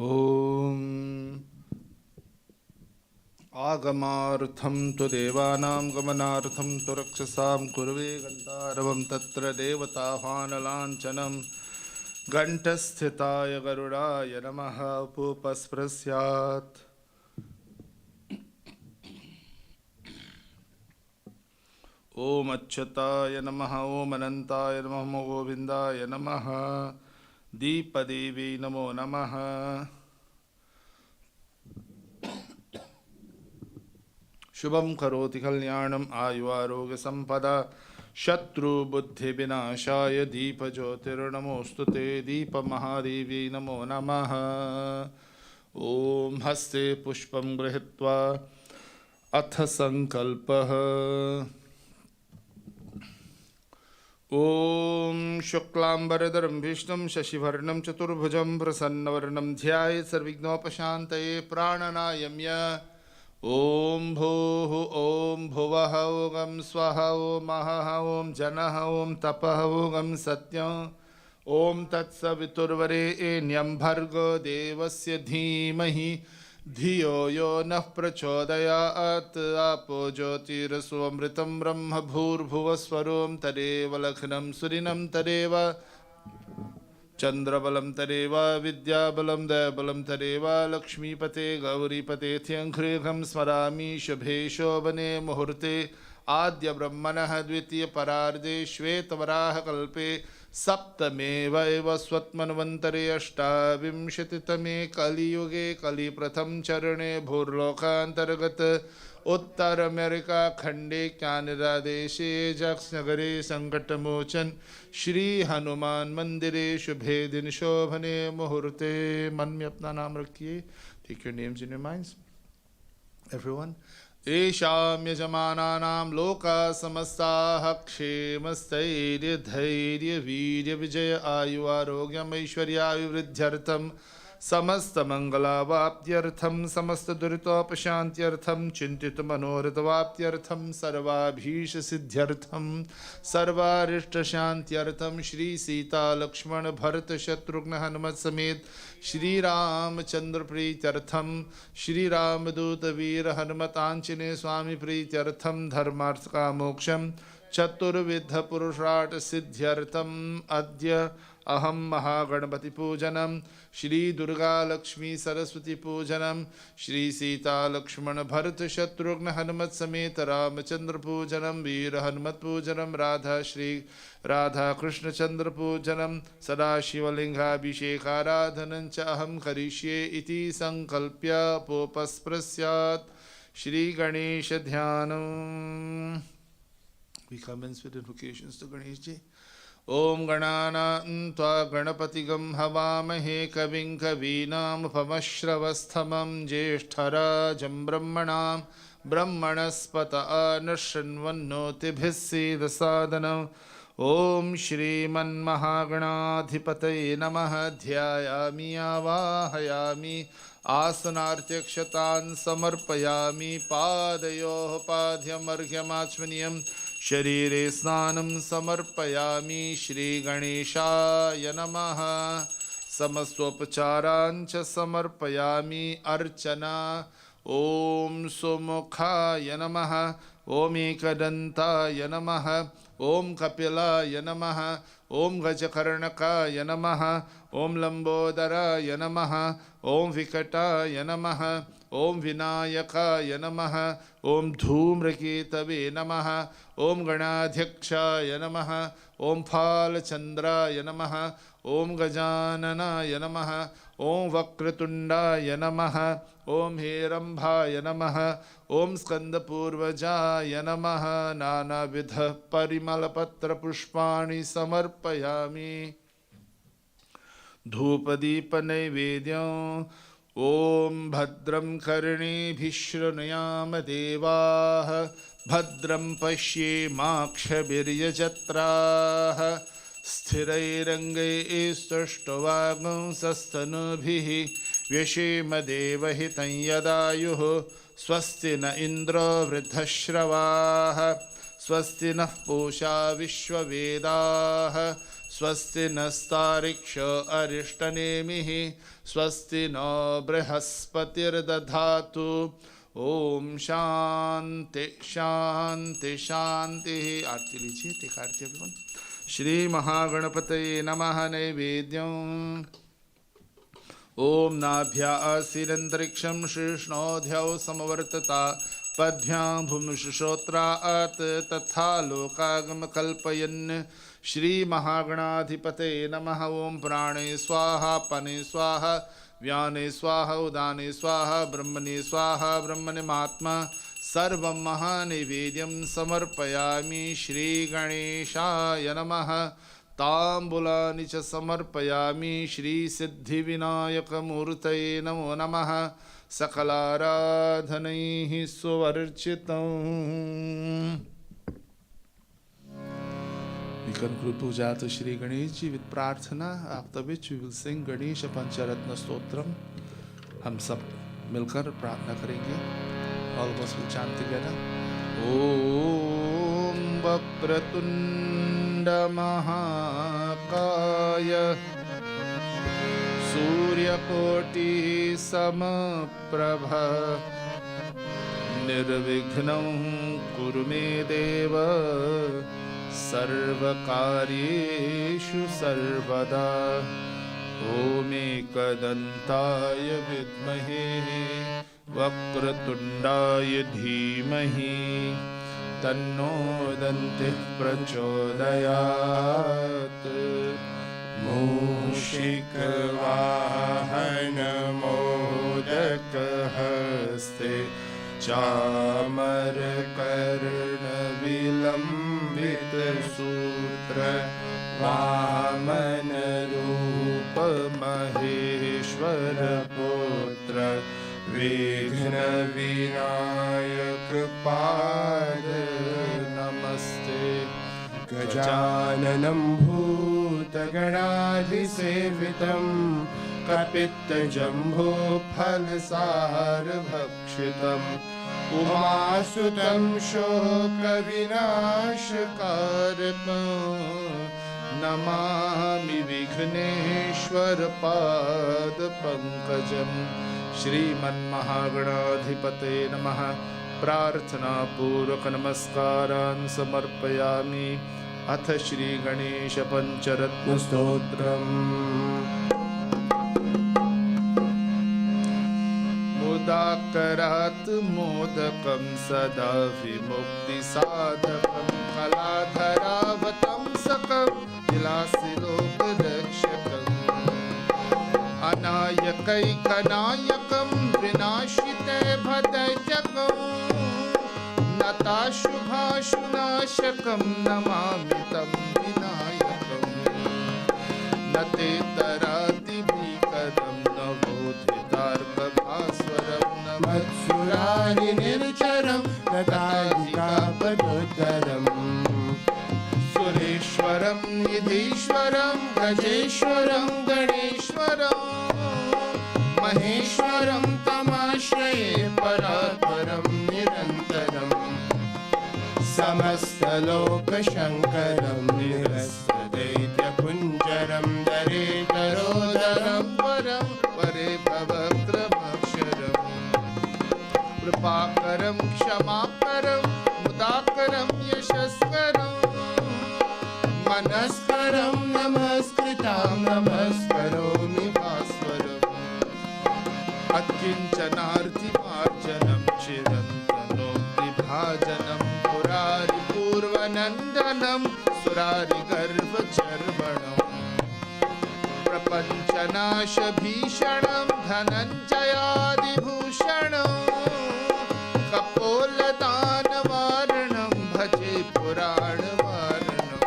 ॐ आगमार्थं तु देवानां गमनार्थं तु रक्षसां कुर्वे गन्तारवं तत्र देवताह्वानलाञ्छनं घण्टस्थिताय गरुडाय नमः उपस्पृश्यात् ॐ अच्युताय नमः ॐ अनन्ताय नमः ॐ गोविन्दाय नमः दीपदेवी नमो नमः शुभं करोति कल्याणम् आयुरारोग्यसम्पदा शत्रुबुद्धिविनाशाय दीपज्योतिर्नमोऽस्तु ते दीपमहादेवी नमो नमः ॐ हस्ते पुष्पं गृहीत्वा अथ संकल्पः ॐ शुक्लाम्बरधरं विष्णुं शशिवर्णं चतुर्भुजं प्रसन्नवदनं ध्यायेत् सर्वविघ्नोपशान्तये प्राणनायम्य ॐ भूः ॐ भुवः ॐ स्वः ॐ महः ॐ जनः ॐ तपः ॐ सत्यं ॐ तत्सवितुर्वरेण्यं भर्गो देवस्य धीमहि धियो यो नः प्रचोदयात् आपो ज्योतिरसोऽमृतं ब्रह्म भूर्भुवस्वरों तदेव लग्नं सुरिनं तदेव चंद्रबलं तदेव विद्याबलं दयबलं तदेव लक्ष्मीपते गौरीपते ध्यङ्घ्रेघं स्मरामि शुभे शोभने मुहूर्ते आद्य ब्रह्मणः द्वितीय परार्धे श्वेतवराहकल्पे सप्तमे वैव स्वत्मन्वन्तरे अष्टाविंशतितमे कलियुगे कलिप्रथम चरणे भूर्लोकान्तर्गत उत्तर अमेरिका खंडे कनाडा देशे जक्सनगरे संकटमोचन श्री हनुमान मंदिरे शुभे दिन शोभने मुहूर्ते। मन में अपना नाम रखिए। Take your names in your minds everyone. येषां यजमानानां लोकाः समस्ताः क्षेमस्थैर्य धैर्य वीर्य विजय आयु आरोग्यम ऐश्वर्याभिवृद्ध्यर्थं समस्त मंगलावाप्त्यर्थं समस्त दुरितोपशान्त्यर्थं चिंतित मनोरथवाप्त्यर्थं सर्वाभीष्ट सिद्ध्यर्थं सर्वारिष्ट शान्त्यर्थं श्री सीता लक्ष्मण भरत शत्रुघ्न हनुमत समेत श्री रामचंद्र प्रीत्यर्थं श्री रामदूत वीर हनुमतांचने स्वामी प्रीत्यर्थं धर्मार्थ कामोक्षं चतुर्विध पुरुषार्थ सिद्ध्यर्थं अद्य अहम महागणपति पूजनम श्री दुर्गा लक्ष्मी सरस्वती पूजनम श्री सीता लक्ष्मण भरत शत्रुघ्न हनुमत समेत रामचंद्र पूजनम वीर हनुमत पूजनम राधा कृष्ण चंद्र पूजनम सदाशिवलिंगाभिषेकाराधनं च अहं करिष्ये इति संकल्प्य पोपस्पृश्यात् Shri Ganesh ध्यानम। We commence with invocations to Ganesh Ji. ओम गणानां त्वा गणपतिगं हवामहे कविं कवीनामुपमश्रवस्तमं ज्येष्ठराजं ब्रह्मणां ब्रह्मणस्पत आनशृण्वन्नोतिभिः सीदसादनम्। ओम श्रीमन्महागणाधिपतये नमः। ध्यायामि आवाहयामि आसनार्त्यक्षतान् समर्पयामि पादयोः पाद्यमर्घ्यमाचमनीयम् शरीरे स्नानं समर्पयामि श्रीगणेशाय नमः। समस्तोपचारान् च समर्पयामि अर्चना। ओम सुमुखाय नमः। ओम एकदन्ताय नमः। ओम कपिलाय नमः। ओम गजकर्णकाय नमः। ओम लंबोदराय नमः। ओम विकटाय नमः। ओम विनायकाय नमः। ओम धूम्रकेतवे नमः। ओम गणाध्यक्षाय नमः। ओम फालचंद्राय नमः। ओम गजाननाय नमः। ओम वक्रतुंडाय नमः। ओम हेरंभाय नमः। ओम स्कंदपूर्वजाय नमः। नानाविध परिमलपत्र पुष्पाणि समर्पयामि। धूपदीप नैवेद्यं। ओम भद्रं कर्णेभिः शृणुयाम देवाः। भद्रं पश्येमाक्षभिर्यजत्राः। स्थिरैरङ्गैस्तुष्टुवागुंसस्तनूभिः व्यशेम देवहितं यदायुः। स्वस्ति न इन्द्रो वृद्धश्रवाः। स्वस्ति नः पूषा विश्ववेदाः। स्वस्ति नस्तारिक्ष अरिष्टनेमिः स्वस्ति न बृहस्पतिर्दधातु ओम शांति शांति शांति। आरती लीजिए, टेक आरती एवरीवन। श्री महागणपतये नमः। नैवेद्यं ओम नाभ्यासीरंतरिक्षं श्रीष्णोध्यौ समवर्तता पद्भ्यां भूमिश्रोत्रात् तथा लोकागम कल्पयन्। श्री महागणाधिपतये नमः। ओम प्राणे स्वाहा पने स्वाहा व्याने स्वाहा उदाने स्वाहा ब्रह्मणे स्वाहा ब्रह्मणिमात्मा सर्वं महानिवेद्यं समर्पयामि। श्री गणेशाय नमः। ताम्बूलानि च समर्पयामि। श्री सिद्धिविनायकमूर्तये नमो नमः। सकलाराधनैः सुवर्चितम्। We conclude puja to Shri Ganesh ji with prarthana, after which we will sing Ganesh Pancharatna Stotram. हम सब मिलकर प्रार्थना करेंगे। All of us will chant together. Om Vapratunda Mahakaya Suryakoti Samaprabha Nirvignam Kuru me Deva सर्वकार्येषु सर्वदा। ओम एकदन्ताय विद्महे वक्रतुण्डाय धीमहि तन्नो दन्तिः प्रचोदयात्। मूषिकवाहन मोदकहस्ते चामरकर्ण विलम्बित सूत्र वामन रूप महेश्वर पुत्र विघ्न विनायक पाद नमस्ते। गजाननं भूतगणाधिसेवितं कपित्तजम्बूफलसारभक्षितम् उमासुतं शोकविनाशकारकम् नमामि विघ्नेश्वर पादपङ्कजम्। श्रीमन्महागणाधिपते नमः। प्रार्थना पूर्वक नमस्कारान् समर्पयामि। अथ श्री गणेश पंचरत्न स्तोत्रम्। मुदाकरात् मोदकं सदा विमुक्तिसाधकं कलाधरावतंसकं विलासिलोकरक्षकम् अनायकैकनायकं विनाशिते भदैत्यकम् नताशुभाशुनाशकं नमामि तं विनायकम्। न ते तरातिभीकरं न बोधितार्कभास्वरं न मत्सुरारिनिर्झरं न ताधिकापदोत्तरम्। सुरेश्वरं निधीश्वरं गजेश्वरं गणेश्वरं महेश्वरं तमाश्रये परात्परं निरन्तरम्। समस्तलोकशङ्करं निरस्तदैत्यकुञ्जरं दरेतरोदरं वरं वरे भवक्रमक्षरम्। कृपाकरं क्षमाकरं मुदाकरं यशस्करं मनस्करं नमस्कृतां नमस्करोमि भास्वरम्। अत्किञ्चनार्तिमार्जनं चिरन्तनोक्तिभाजनं पुरारिपूर्वनन्दनं सुरारिगर्भचर्वणम्। प्रपञ्चनाशभीषणं धनञ्जयादिभूषणं कपोलदानवारणं भजे पुराणवारणम्।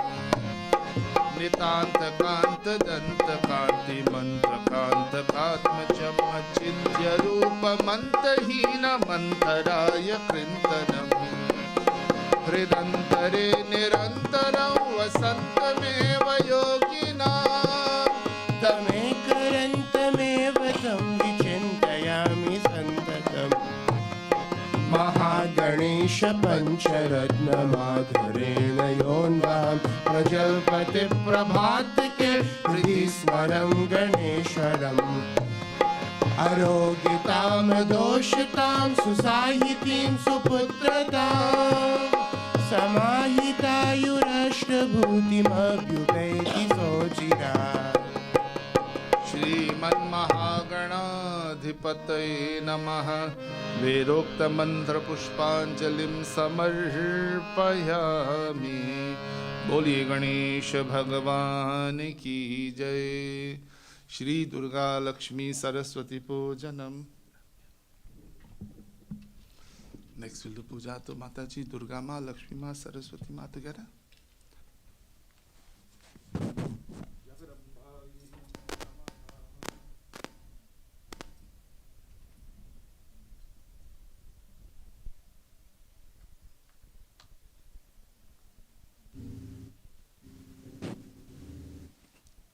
नितान्तकान्तदन्तकान्तिमन्त्रकान्तकात्मचमचिन्त्यरूपमन्तहीनमन्तराय कृन्तनम्। हृदन्तरे निरन्तरं वसन्तमेव योगिनां तमेकरन्तमेव तं विचिन्तयामि सन्ततम्। महागणेश पञ्चरत्नमाधुरेण योऽन्वहं प्रजल्पतिप्रभातके हृदि स्मरं गणेश्वरम् आरोग्यतां दोषतां सुसाहितीं सुपुत्रतां समाहितायुरष्टभूतिमभ्युपैति सोचिरात्। श्रीमन्महागणाधिपतये नमः। वेदोक्तमन्त्रपुष्पाञ्जलिं समर्पयामि। बोलिए गणेश भगवान की जय। श्री दुर्गा लक्ष्मी सरस्वती पूजनम। नेक्स्ट विल पूजा तो माता जी दुर्गा माँ, लक्ष्मी माँ, सरस्वती माँ together.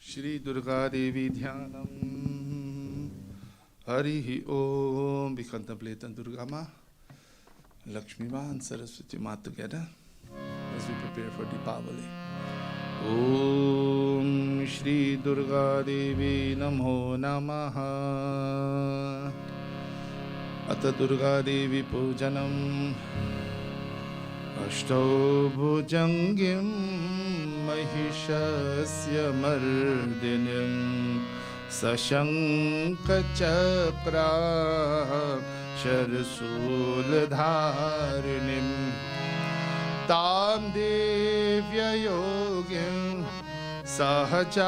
Shri Durga Devi ध्यानम। Hari Om. We contemplate on Durga Ma, Lakshmi Ma and Saraswati Ma together as we prepare for Deepavali. Om Shri Durga Devi Namo Namaha. Ata Durga Devi Pujanam Ashto Bhujangim महिषस्य मर्दिनीं सशङ्खचक्रां शरशूलधारिणीं तां दिव्ययोगिं सहजातवेदसीं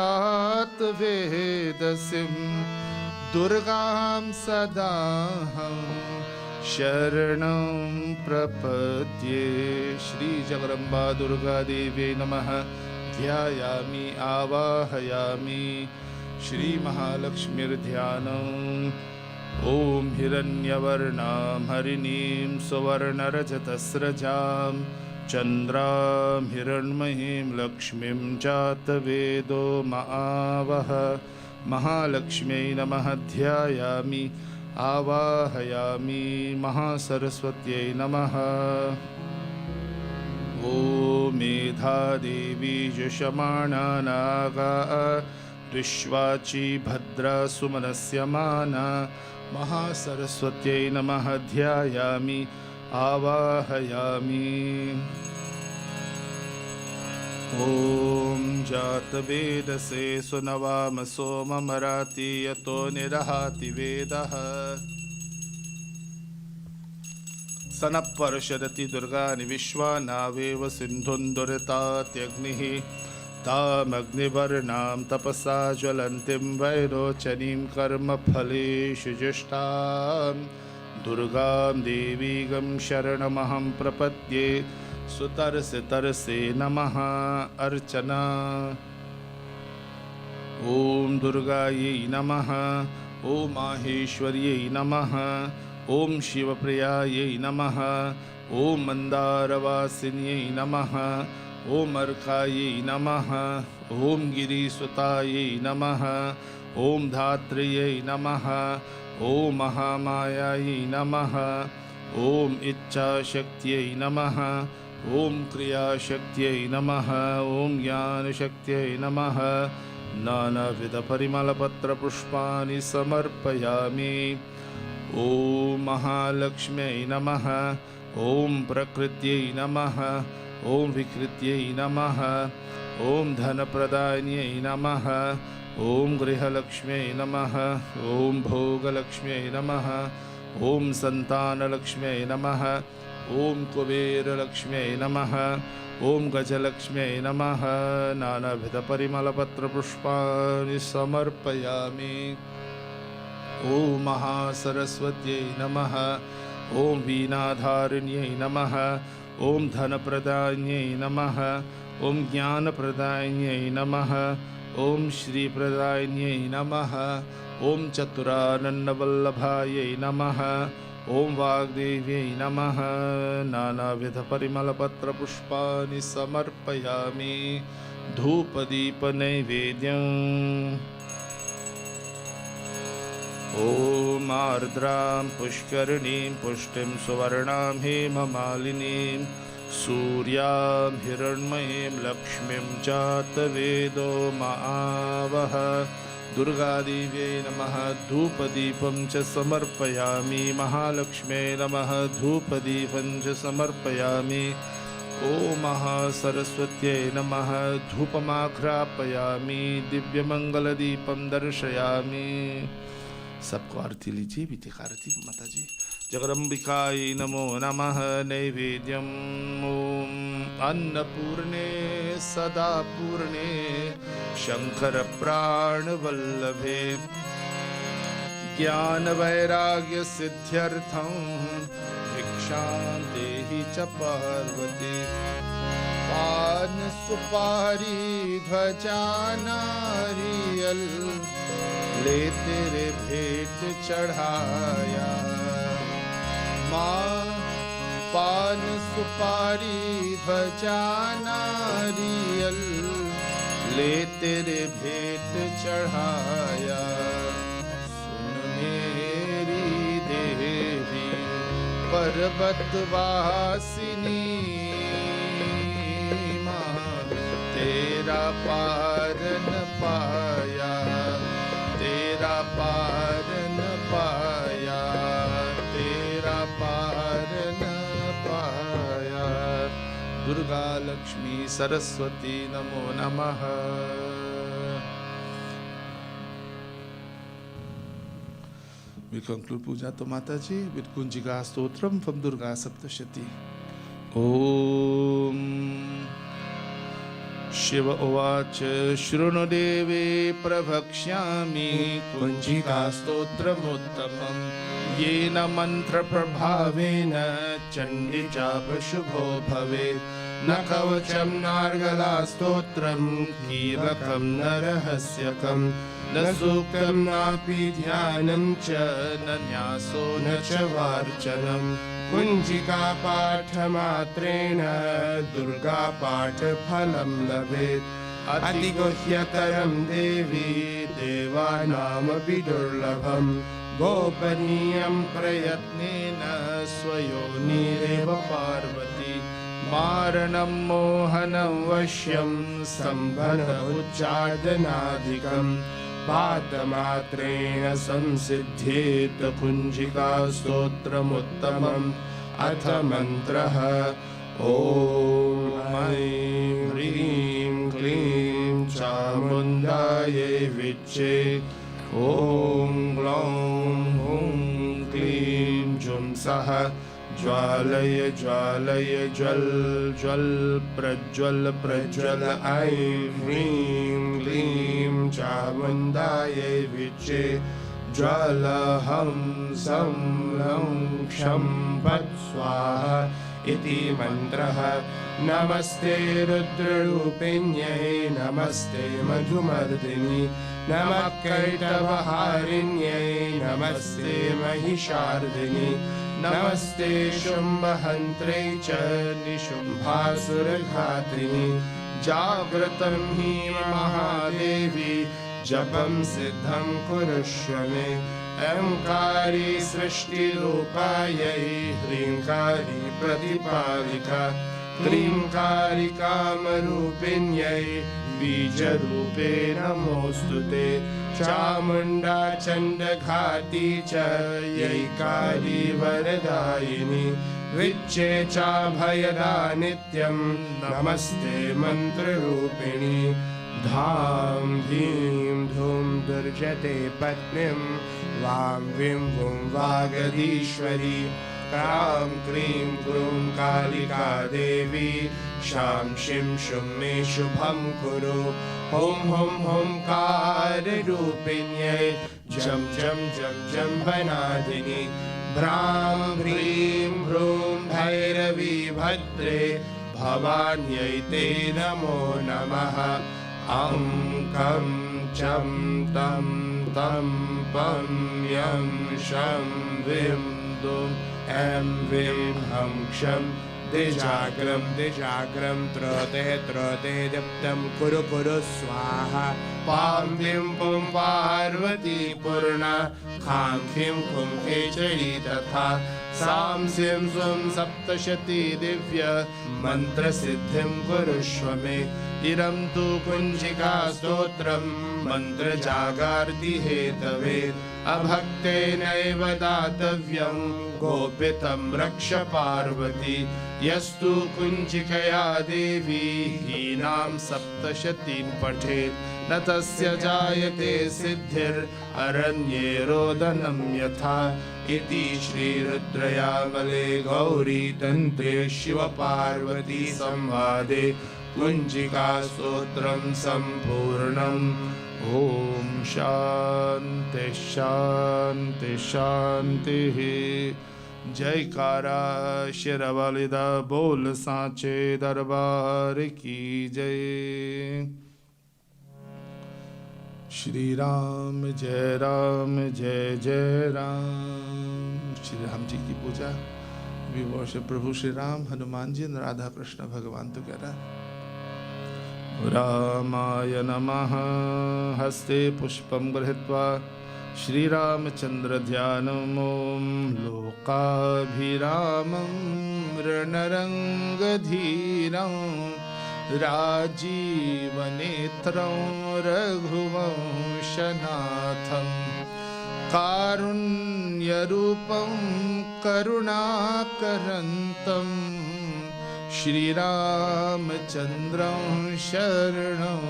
दुर्गां सदाहं शरणं प्रपद्ये। श्री जगदम्बा दुर्गा देवी नमः। ध्यायामि आवाहयामि श्री महालक्ष्मीर्ध्यानम्। ॐ हिरण्यवर्णां हरिणीं सुवर्णरजतस्रजां चन्द्रां हिरण्मयीं लक्ष्मीं जातवेदो महावह। महालक्ष्म्यै नमः। ध्यायामि आवाहयामि महासरस्वत्यै नमः। ॐ मेधादेवी जुषमाणा नागा विश्वाची भद्रा सुमनस्यमाना महासरस्वत्यै नमः। ध्यायामि आवाहयामि। ॐ जातवेदसे सुनवाम सोममराति यतो निरहाति वेदः। सनपर्षदति दुर्गानि विश्वानावेव सिन्धुन्दुरितात्यग्निः तामग्निवर्णां तपसा ज्वलन्तीं वैरोचनीं कर्मफलेषु जुष्टां दुर्गां देवीगं शरणमहं प्रपद्ये। सुतरसे तरसे नमः अर्चना। ॐ दुर्गायै नमः। ॐ माहेश्वर्यै नमः। ॐ शिवप्रियायै नमः। ॐ मन्दारवासिन्यै नमः। ॐ अर्कायै नमः। ॐ गिरिसुतायै नमः। ॐ धात्र्यै नमः। ॐ महामायायै नमः। ॐ इच्छाशक्त्यै नमः। ॐ क्रियाशक्त्यै नमः। ॐ ज्ञानशक्त्यै नमः। नानाविधपरिमलपत्रपुष्पाणि समर्पयामि। ॐ महालक्ष्म्यै नमः। ॐ प्रकृत्यै नमः। ॐ विकृत्यै नमः। ॐ धनप्रदायिन्यै नमः। ॐ गृहलक्ष्म्यै नमः। ॐ भोगलक्ष्म्यै नमः। ॐ सन्तानलक्ष्म्यै नमः। ॐ कुबेरलक्ष्म्यै नमः। ॐ गजलक्ष्म्यै नमः। नानाविधपरिमलपत्रपुष्पाणि समर्पयामि। ॐ महासरस्वत्यै नमः। ॐ वीणाधारिण्यै नमः। ॐ धनप्रदायिन्यै नमः। ॐ ज्ञानप्रदायिन्यै नमः। ॐ श्रीप्रदायिन्यै नमः। ॐ चतुरानन्दवल्लभायै नमः। ॐ वाग्देव्यै नमः। नानाविधपरिमलपत्रपुष्पाणि समर्पयामि। धूपदीपनैवेद्यम्। ॐ आर्द्रां पुष्करिणीं पुष्टिं सुवर्णां हेममालिनीं सूर्यां हिरण्मयीं लक्ष्मीं जातवेदो मावह। दुर्गादेव्यै नमः धूपदीपं च समर्पयामि। महालक्ष्म्यै नमः धूपदीपं च समर्पयामि। ॐ महासरस्वत्यै नमः धूपमाघ्रापयामि। दिव्यमंगलदीपं दर्शयामि। सबको आरती लीजिए, बीते का आरती माता जी। जगदम्बिकायै नमो नमः। नैवेद्यं ॐ अन्नपूर्णे सदा पूर्णे शंकर प्राणवल्लभे ज्ञान वैराग्य सिद्ध्यर्थं भिक्षां देहि च पार्वती। पान सुपारी ध्वजा नारियल ले तेरे भेंट चढ़ाया। माँ पान सुपारी ध्वजा नारियल ले तेरे भेंट चढ़ाया। सुन मेरी देवी पर्वतवासिनी माँ तेरा पार न पाया, तेरा पार न पाया, तेरा पार न पाया। दुर्गा लक्ष्मी सरस्वती नमो नमः। We conclude puja to Mataji with Kunjika Stotram from Durga Saptashati. Om Shiva Uvac Shruno Deve Pravakshami Kunjika Stotramuttamam Yena Mantra Prabhavena Chandi Japa Shubho Bhave Na Kavacham Nargala Stotram Kivakam Narahasyakam न सूक्तं नापि ध्यानं च न न्यासो न च वार्चनं। कुञ्जिका पाठमात्रेण दुर्गा पाठफलं लभेत्। अतिगुह्यतरं देवी देवानामपि दुर्लभं। गोपनीयं प्रयत्नेन स्वयोनिरेव पार्वती। मारणं मोहनं वश्यं सम्भन उच्चाटनादिकम्। पादमात्रेण संसिद्ध्येत कुञ्जिका स्तोत्रमुत्तमम्। अथ मन्त्रः ॐ ऐं ह्रीं क्लीं चामुण्डायै विच्चे। ॐ ग्लौं हुं क्लीं जुं सः ज्वालय ज्वालय ज्वल ज्वल प्रज्वल प्रज्वल। ऐं ह्रीं क्लीं चामुण्डायै विच्चे। ज्वल हं सं लं क्षं फट् स्वाहा इति मन्त्रः। नमस्ते रुद्ररूपिण्यै नमस्ते मधुमर्दिनि। नमः कैटभहारिण्यै नमस्ते महिषार्दिनि। नमस्ते शुम्भहन्त्रै च निशुम्भासुरघातिनि। जागृतं हि महादेवी जपं सिद्धं कुरुष्व मे। ऐंकारी सृष्टिरूपायै ह्रींकारी प्रतिपालिका। क्लींकारी कामरूपिण्यै बीजरूपे नमोऽस्तु ते। चामुण्डा चण्डघाती च यैकारी वरदायिनी। विच्चे चाभयदा नित्यं नमस्ते मन्त्ररूपिणी। धां धीं धूं दुर्जते पत्नीं वां विं वुं वागधीश्वरी। क्रां क्रीं क्रूं कालिका देवी शां शिं शुं मे शुभं कुरु। हुं हुं हुंकाररूपिण्यै जं जं जं जं वनादिनि। भ्रां भ्रीं भ्रूं भैरवी भद्रे भवान्यै ते नमो नमः। अं कं चं तं तं पं यं शं विं दुं ऐं विं हं क्षं दिजाग्रं त्रते दीप्तं कुरु स्वाहा पां पीं पुं पार्वती पूर्णा खां खीं खुं खेचरी तथा सां सीं सुं सप्तशती दिव्य मन्त्रसिद्धिं कुरुष्व मे इदं तु कुञ्जिका स्तोत्रं मन्त्रजागार्ति हेतवे अभक्तेनैव दातव्यं गोपितं रक्ष पार्वती यस्तु कुञ्जिकया देवी हीनां सप्तशतीं पठेत् न तस्य जायते सिद्धिररण्ये रोदनं यथा इति श्रीरुद्रयामले गौरीतन्त्रे शिवपार्वती संवादे कुञ्जिका स्तोत्रं सम्पूर्णम्। ॐ शान्ति शान्ति शान्तिः। जयकारा शेरवालिदा बोल सांचे दरबार की जय। श्री राम जय जय राम। श्री राम जी की पूजा वी वर्शिप प्रभु श्री राम, हनुमान जी, राधा कृष्ण भगवान टुगेदर। रामाय नमः। हस्ते पुष्पं गृहीत्वा श्रीरामचन्द्र ध्यानम् ॐ लोकाभिरामं रणरङ्गधीरं राजीवनेत्रं रघुवंशनाथं कारुण्यरूपं करुणाकरन्तं श्रीरामचन्द्रं शरणं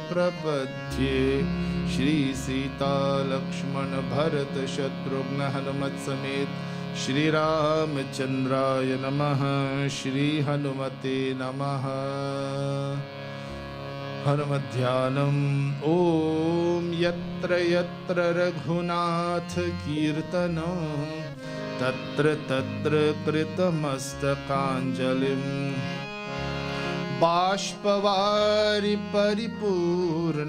प्रपद्ये। श्री सीता लक्ष्मण भरत शत्रुघ्न हनुमत समेत श्री रामचंद्राय नमः। श्री हनुमते नमः। हनुमध्यानम् ॐ यत्र यत्र रघुनाथ कीर्तनं तत्र तत्र कृतमस्तकाञ्जलिं बाष्पवारि परिपूर्णलोचनं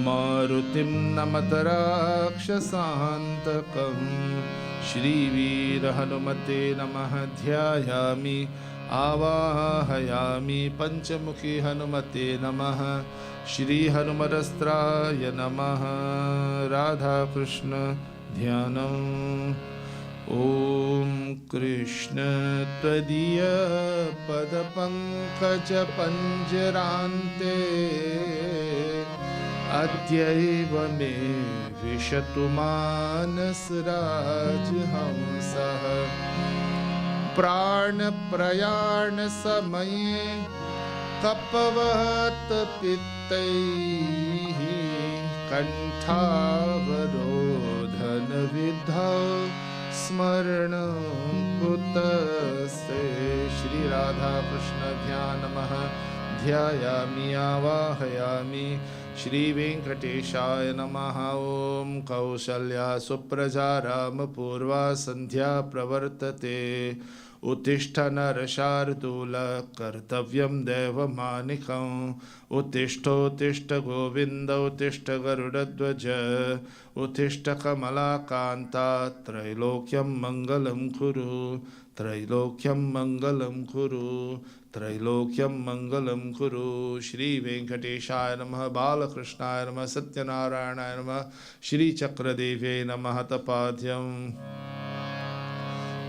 मारुतिं नमत राक्षसान्तकं श्रीवीरहनुमते नमः। ध्यायामि आवाहयामि पंचमुखी हनुमते नमः। श्री हनुमदस्त्राय नमः। राधा कृष्ण ध्यानम् ॐ कृष्ण त्वदीय पदपङ्कज पञ्जरान्ते अद्यैव मे विशतु मानसराजहंसः प्राणप्रयाण समये कपवत पित्तैः कंठावरोधन विद्धौ स्मरण कुतस्ते। श्री राधा कृष्ण ध्यानमः ध्यायामि आवाहयामि। श्री वेंकटेशाय नमः। ओम कौसल्या सुप्रजा रामपूर्वा संध्या प्रवर्तते उत्तिष्ठ नरशार्दूल कर्तव्यं दैवमानिकम् उत्तिष्ठोत्तिष्ठ गोविन्द उत्तिष्ठ गरुडध्वज उत्तिष्ठ कमलाकान्ता त्रैलोक्यं मङ्गलं कुरु त्रैलोक्यं मङ्गलं कुरु त्रैलोक्यं मङ्गलं कुरु। श्री वेंकटेशाय नमः। बालकृष्णाय नमः। सत्यनारायणाय नमः। श्री चक्रदेव्यै नमः। तपाद्यम्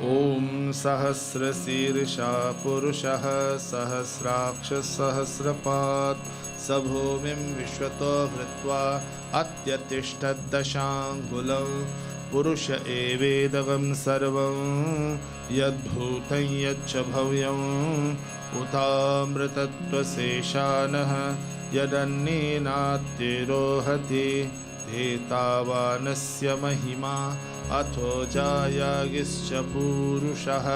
ॐ सहस्रशीर्षा पुरुषः सहस्राक्ष सहस्रपात् स भूमिं विश्वतो हृत्वा अत्यतिष्ठद्दशाङ्गुलं पुरुष एवेदगं सर्वं यद्भूतं यच्च भव्यम् उतामृतत्वशेषानः यदन्येनातिरोहति एतावानस्य महिमा अथो जायागिश्च पूरुषः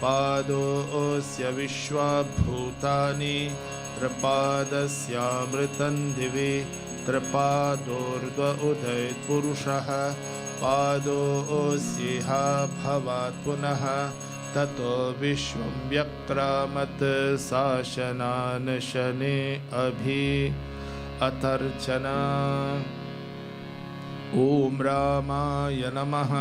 पादोऽस्य विश्वाभूतानि त्रिपादस्यामृतं दिवि त्रिपादोर्ध्व उदयपुरुषः पादोऽस्येह भवात् पुनः ततो विश्वं व्यक्रामत् शासनान् शने अभि अतर्चना। ॐ रामाय नमः।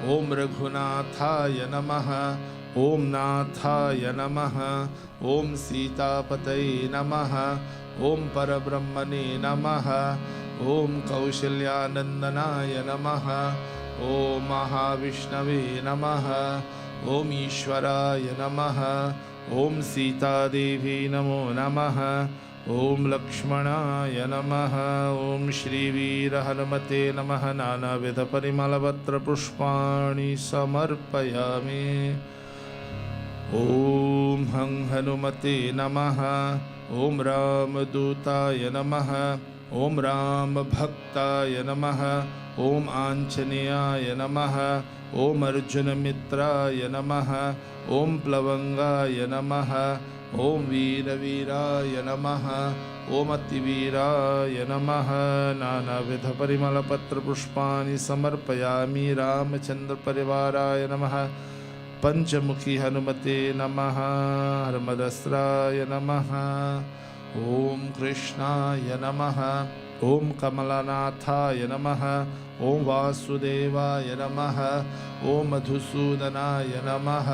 ओम रघुनाथाय नमः, ओम नाथाय नमः, ओम सीतापतये नमः, ओम परब्रह्मणे नमः, ओम कौशल्यानंदनाय नमः, ओम महाविष्णवे नमः, ओम ईश्वराय नमः, ओम सीतादेवी नमो नमः, ओम लक्ष्मणाय नमः, ओम श्रीवीर हनुमते नमः। नानाविध परिमलपत्र पुष्पाणि समर्पयामि। ओम हं हनुमते नमः, ओम रामदूताय नमः, ओम राम भक्ताय नमः, ओम आंजनेयाय नमः, ओम अर्जुन मित्राय नमः, ओम प्लवंगाय नमः, ओम वीरवीराय नमः, ओम अतिवीराय नमः। नानाविध परिमलपत्र पुष्पाणि समर्पयामि। रामचंद्र परिवाराय नमः, पंचमुखी हनुमते नमः, हरमदस्राय नमः, ओम कृष्णाय नमः, ओम कमलनाथाय नमः, ओम वासुदेवाय नमः, ओम मधुसूदनाय नमः,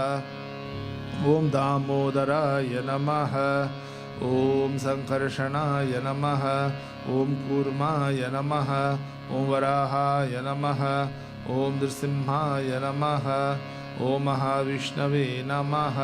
ओम दामोदराय नमः, ओम संकर्षणाय नमः, ओम कूर्माय नमः, ओम वराहाय नमः, ओम नृसिंहाय नमः, ओम महाविष्णवे नमः,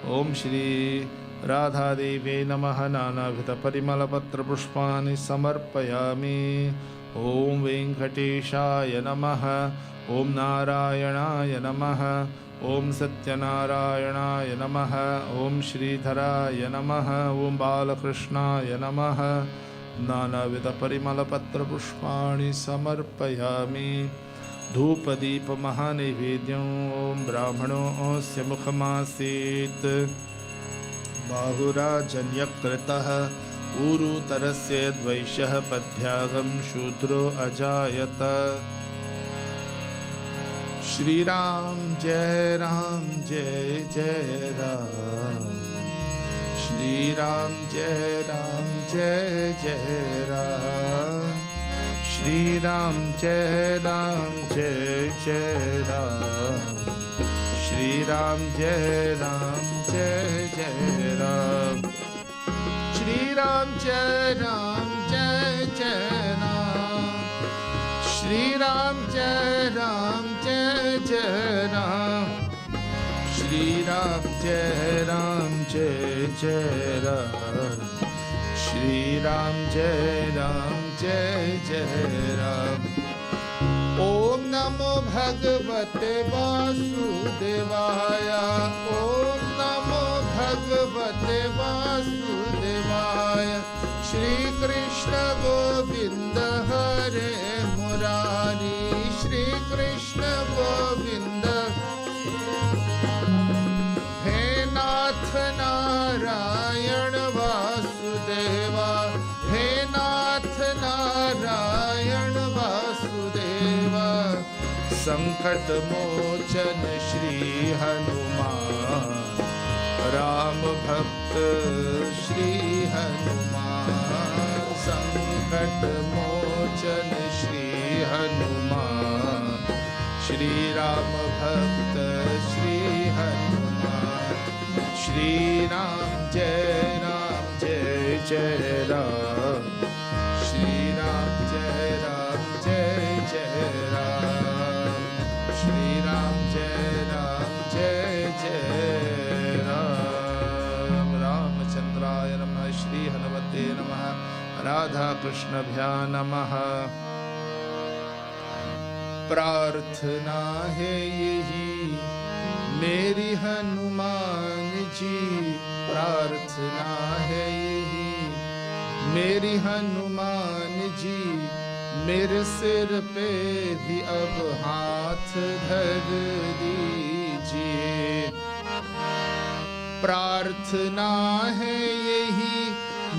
ओम श्री राधा देवी नमः। नानाविध परिमलपत्र पुष्पाणि समर्पयामि। ओम वेंकटेशाय नमः, ओम नारायणाय नमः, ओम सत्यनारायणाय नमः, ओम श्रीधराय नमः, ओम बालकृष्णाय नमः। नानाविध परिमलपत्र पुष्पाणि समर्पयामि। धूपदीप महानैवेद्यं ओम ब्राह्मणोऽस्य मुखमासीत्। बाहुराजन्यकृतः ऊरुतरस्य द्वैष्यः पद्भ्यागं शूद्रो अजायत। श्री राम जय जय राम, श्री राम जय जय राम, श्री राम जय जय राम, श्री राम जय जय राम, श्री राम जय जय राम, श्री राम जय जय राम, श्री राम जय जय राम, श्री राम जय जय राम। ओम नमो भगवते वासुदेवाय, ओम नमो भगवते वासुदेवाय। श्री कृष्ण गोविंद हरे मुरारी, श्री कृष्ण गोविंद हे नाथ नारायण वासुदेवा, हे नाथ नारायण वासुदेवा। संकट मोचन श्री हनुमान, राम भक्त श्री हनुमान। संकट मोचन श्री हनुमान, श्री राम भक्त श्री हनुमान। श्री राम जय जय राम, श्री राम जय जय राम, श्री राम जय जय राम। रामचंद्राय नमः, श्री हनुमते नमः, राधा कृष्णभ्या नमः। प्रार्थना है यही मेरी हनुमान जी, प्रार्थना है यही मेरी हनुमान जी। मेरे सिर पे भी अब हाथ धर दीजिए। प्रार्थना है यही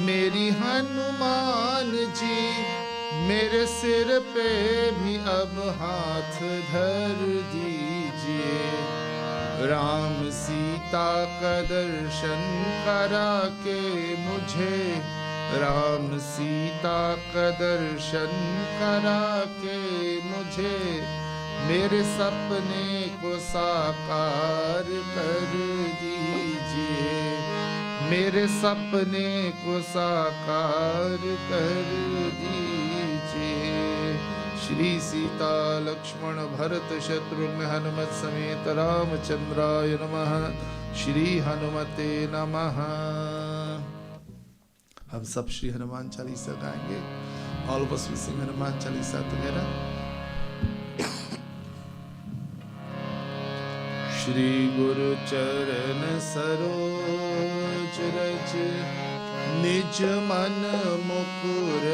मेरी हनुमान जी, मेरे सिर पे भी अब हाथ धर दीजिए। राम सीता का दर्शन करा के मुझे, राम सीता का दर्शन करा के मुझे मेरे सपने को साकार कर दीजिए, मेरे सपने को साकार कर दीजिए। श्री सीता लक्ष्मण भरत शत्रुघ्न हनुमत समेत रामचंद्राय नमः। श्री हनुमते नमः। हम सब श्री हनुमान चालीसा गाएंगे। All of us will sing Hanuman Chalisa together. Shri गुरु चरण सरोज रज निज मन मुकुर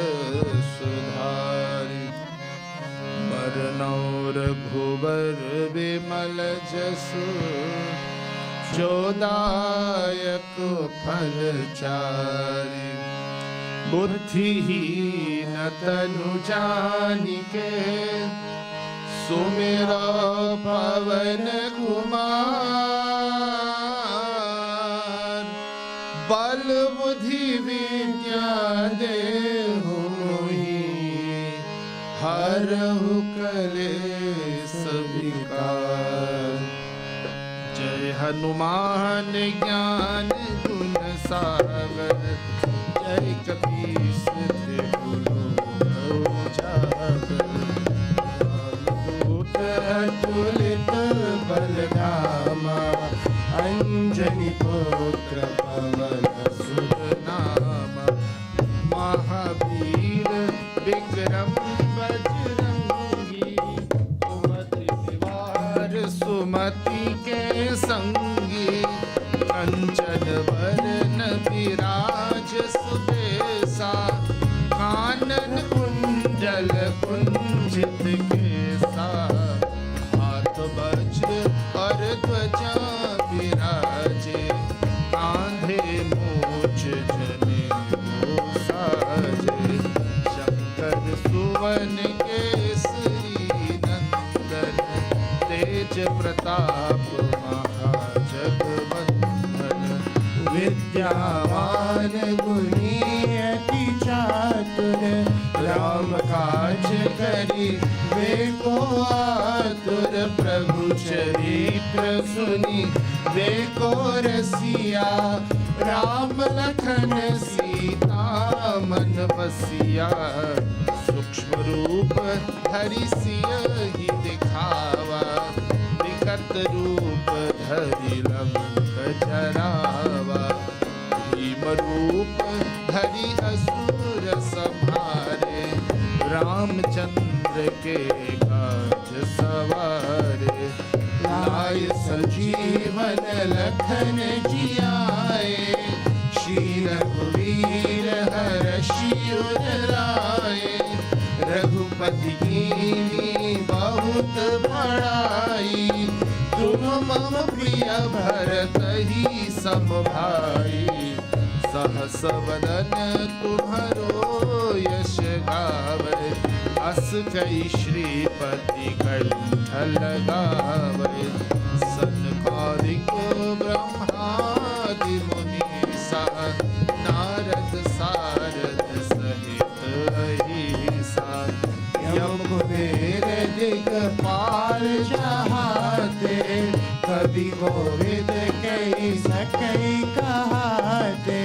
सुधारि। बरनौ रघुबर बिमल जसु जोदायक फल चारि। बुद्धिहीन तनु जानिके सुमिरा पवन कुमार। बल बुद्धि विद्या देहु मोहि हरहु कलेस विकार। जय हनुमान ज्ञान गुण सागर जय कपीस तिहु उजागर। रामदूत अतुलित बलधामा अंजनी पुत्र पवन सुत नामा। महावीर विक्रम बजरंगी सुमति निवार सुमति के संगी। कंचन वरन विराज सुबेसा कानन कुंडल कुंजित केसा। हाथ वज्र और ध्वजा विराजे कांधे मूंछ जनेऊ साजे। शंकर सुवन केसरी नंदन तेज प्रताप महाजगवंदन। विद्यावान गुणी अति चातुर राम काज करि वेको आतुर। प्रभु चरित्र सुनि वेको रसिया राम लखन सीता मन बसिया। सूक्ष्म रूप धरि सियहि दिखावा विकट रूप धरि लंक जरावा। भीम रूप धरि असुर संहारे रामचंद्र के काज सवारे। लाय संजीवन लखन जियाए श्री रघुवीर हर्षि उर लाए। रघुपति कीन्ही बहुत बड़ाई तुम मम प्रिय भरतहि सम भाई। सहस वदन तुम्हरो यश गावै अस कई श्रीपति कंठ लगावै। सनकादिक ब्रह्मादि मुनीसा नारद सारद सहित अहिसा। यम कुबेर दिगपाल जहाते कवि कोविद कई सकई कहाते।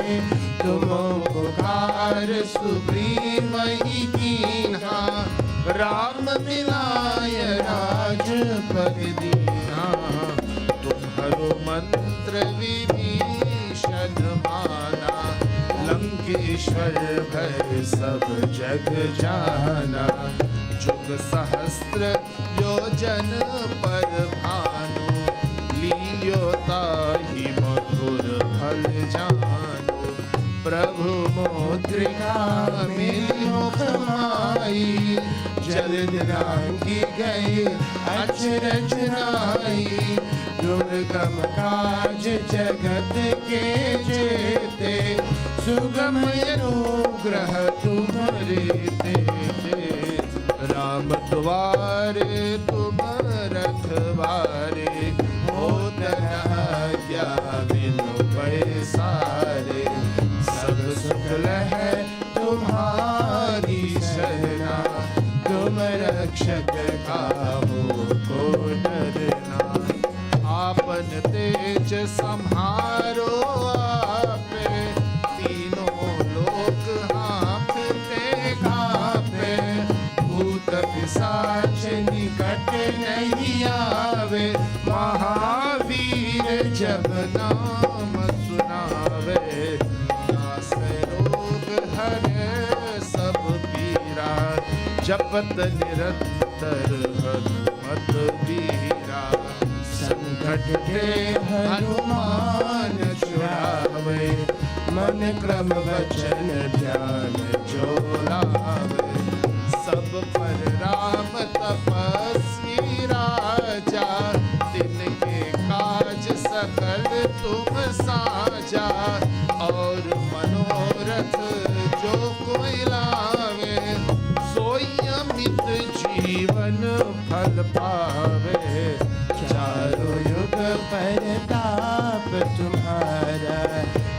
तुम पुकार सुग्रीवहि कीन्हा राम मिलाय राजपद दीन्हा। तुम्हरो मंत्र विभीषण माना लंकेश्वर भय सब जग जाना। जुग सहस्त्र योजन पर भानु लील्यो ताहि मधुर फल जानु। प्रभु मुद्रिका मेली मुख माई जलद रांगी गई अचरज नाई। दुर्गम काज जगत के जेते सुगम अनुग्रह तुम्हारे तेजे। राम द्वारे तुम रखवारे होत न आज्ञा बिनु पैसारे। सब सुख है तुम्हारी शरणा तुम रक्षक काहू सम्हारो आपे, तीनों लोक हाँफते कांपे, भूत पिशाच निकट नहीं आवे, महावीर जब नाम सुनावे, नासै रोग हरे सब पीरा, जपत निरंतर हनुमत बीरा, संकट के हनुमान छुड़ावे, मन क्रम वचन ध्यान जो लावे, सब पर राम तपस्वी राजा, तिनके काज सकल तुम साजा, और मनोरथ जो कोई लावे, सोई अमित जीवन फल पावे, चारों युग परताप तुम्हारा,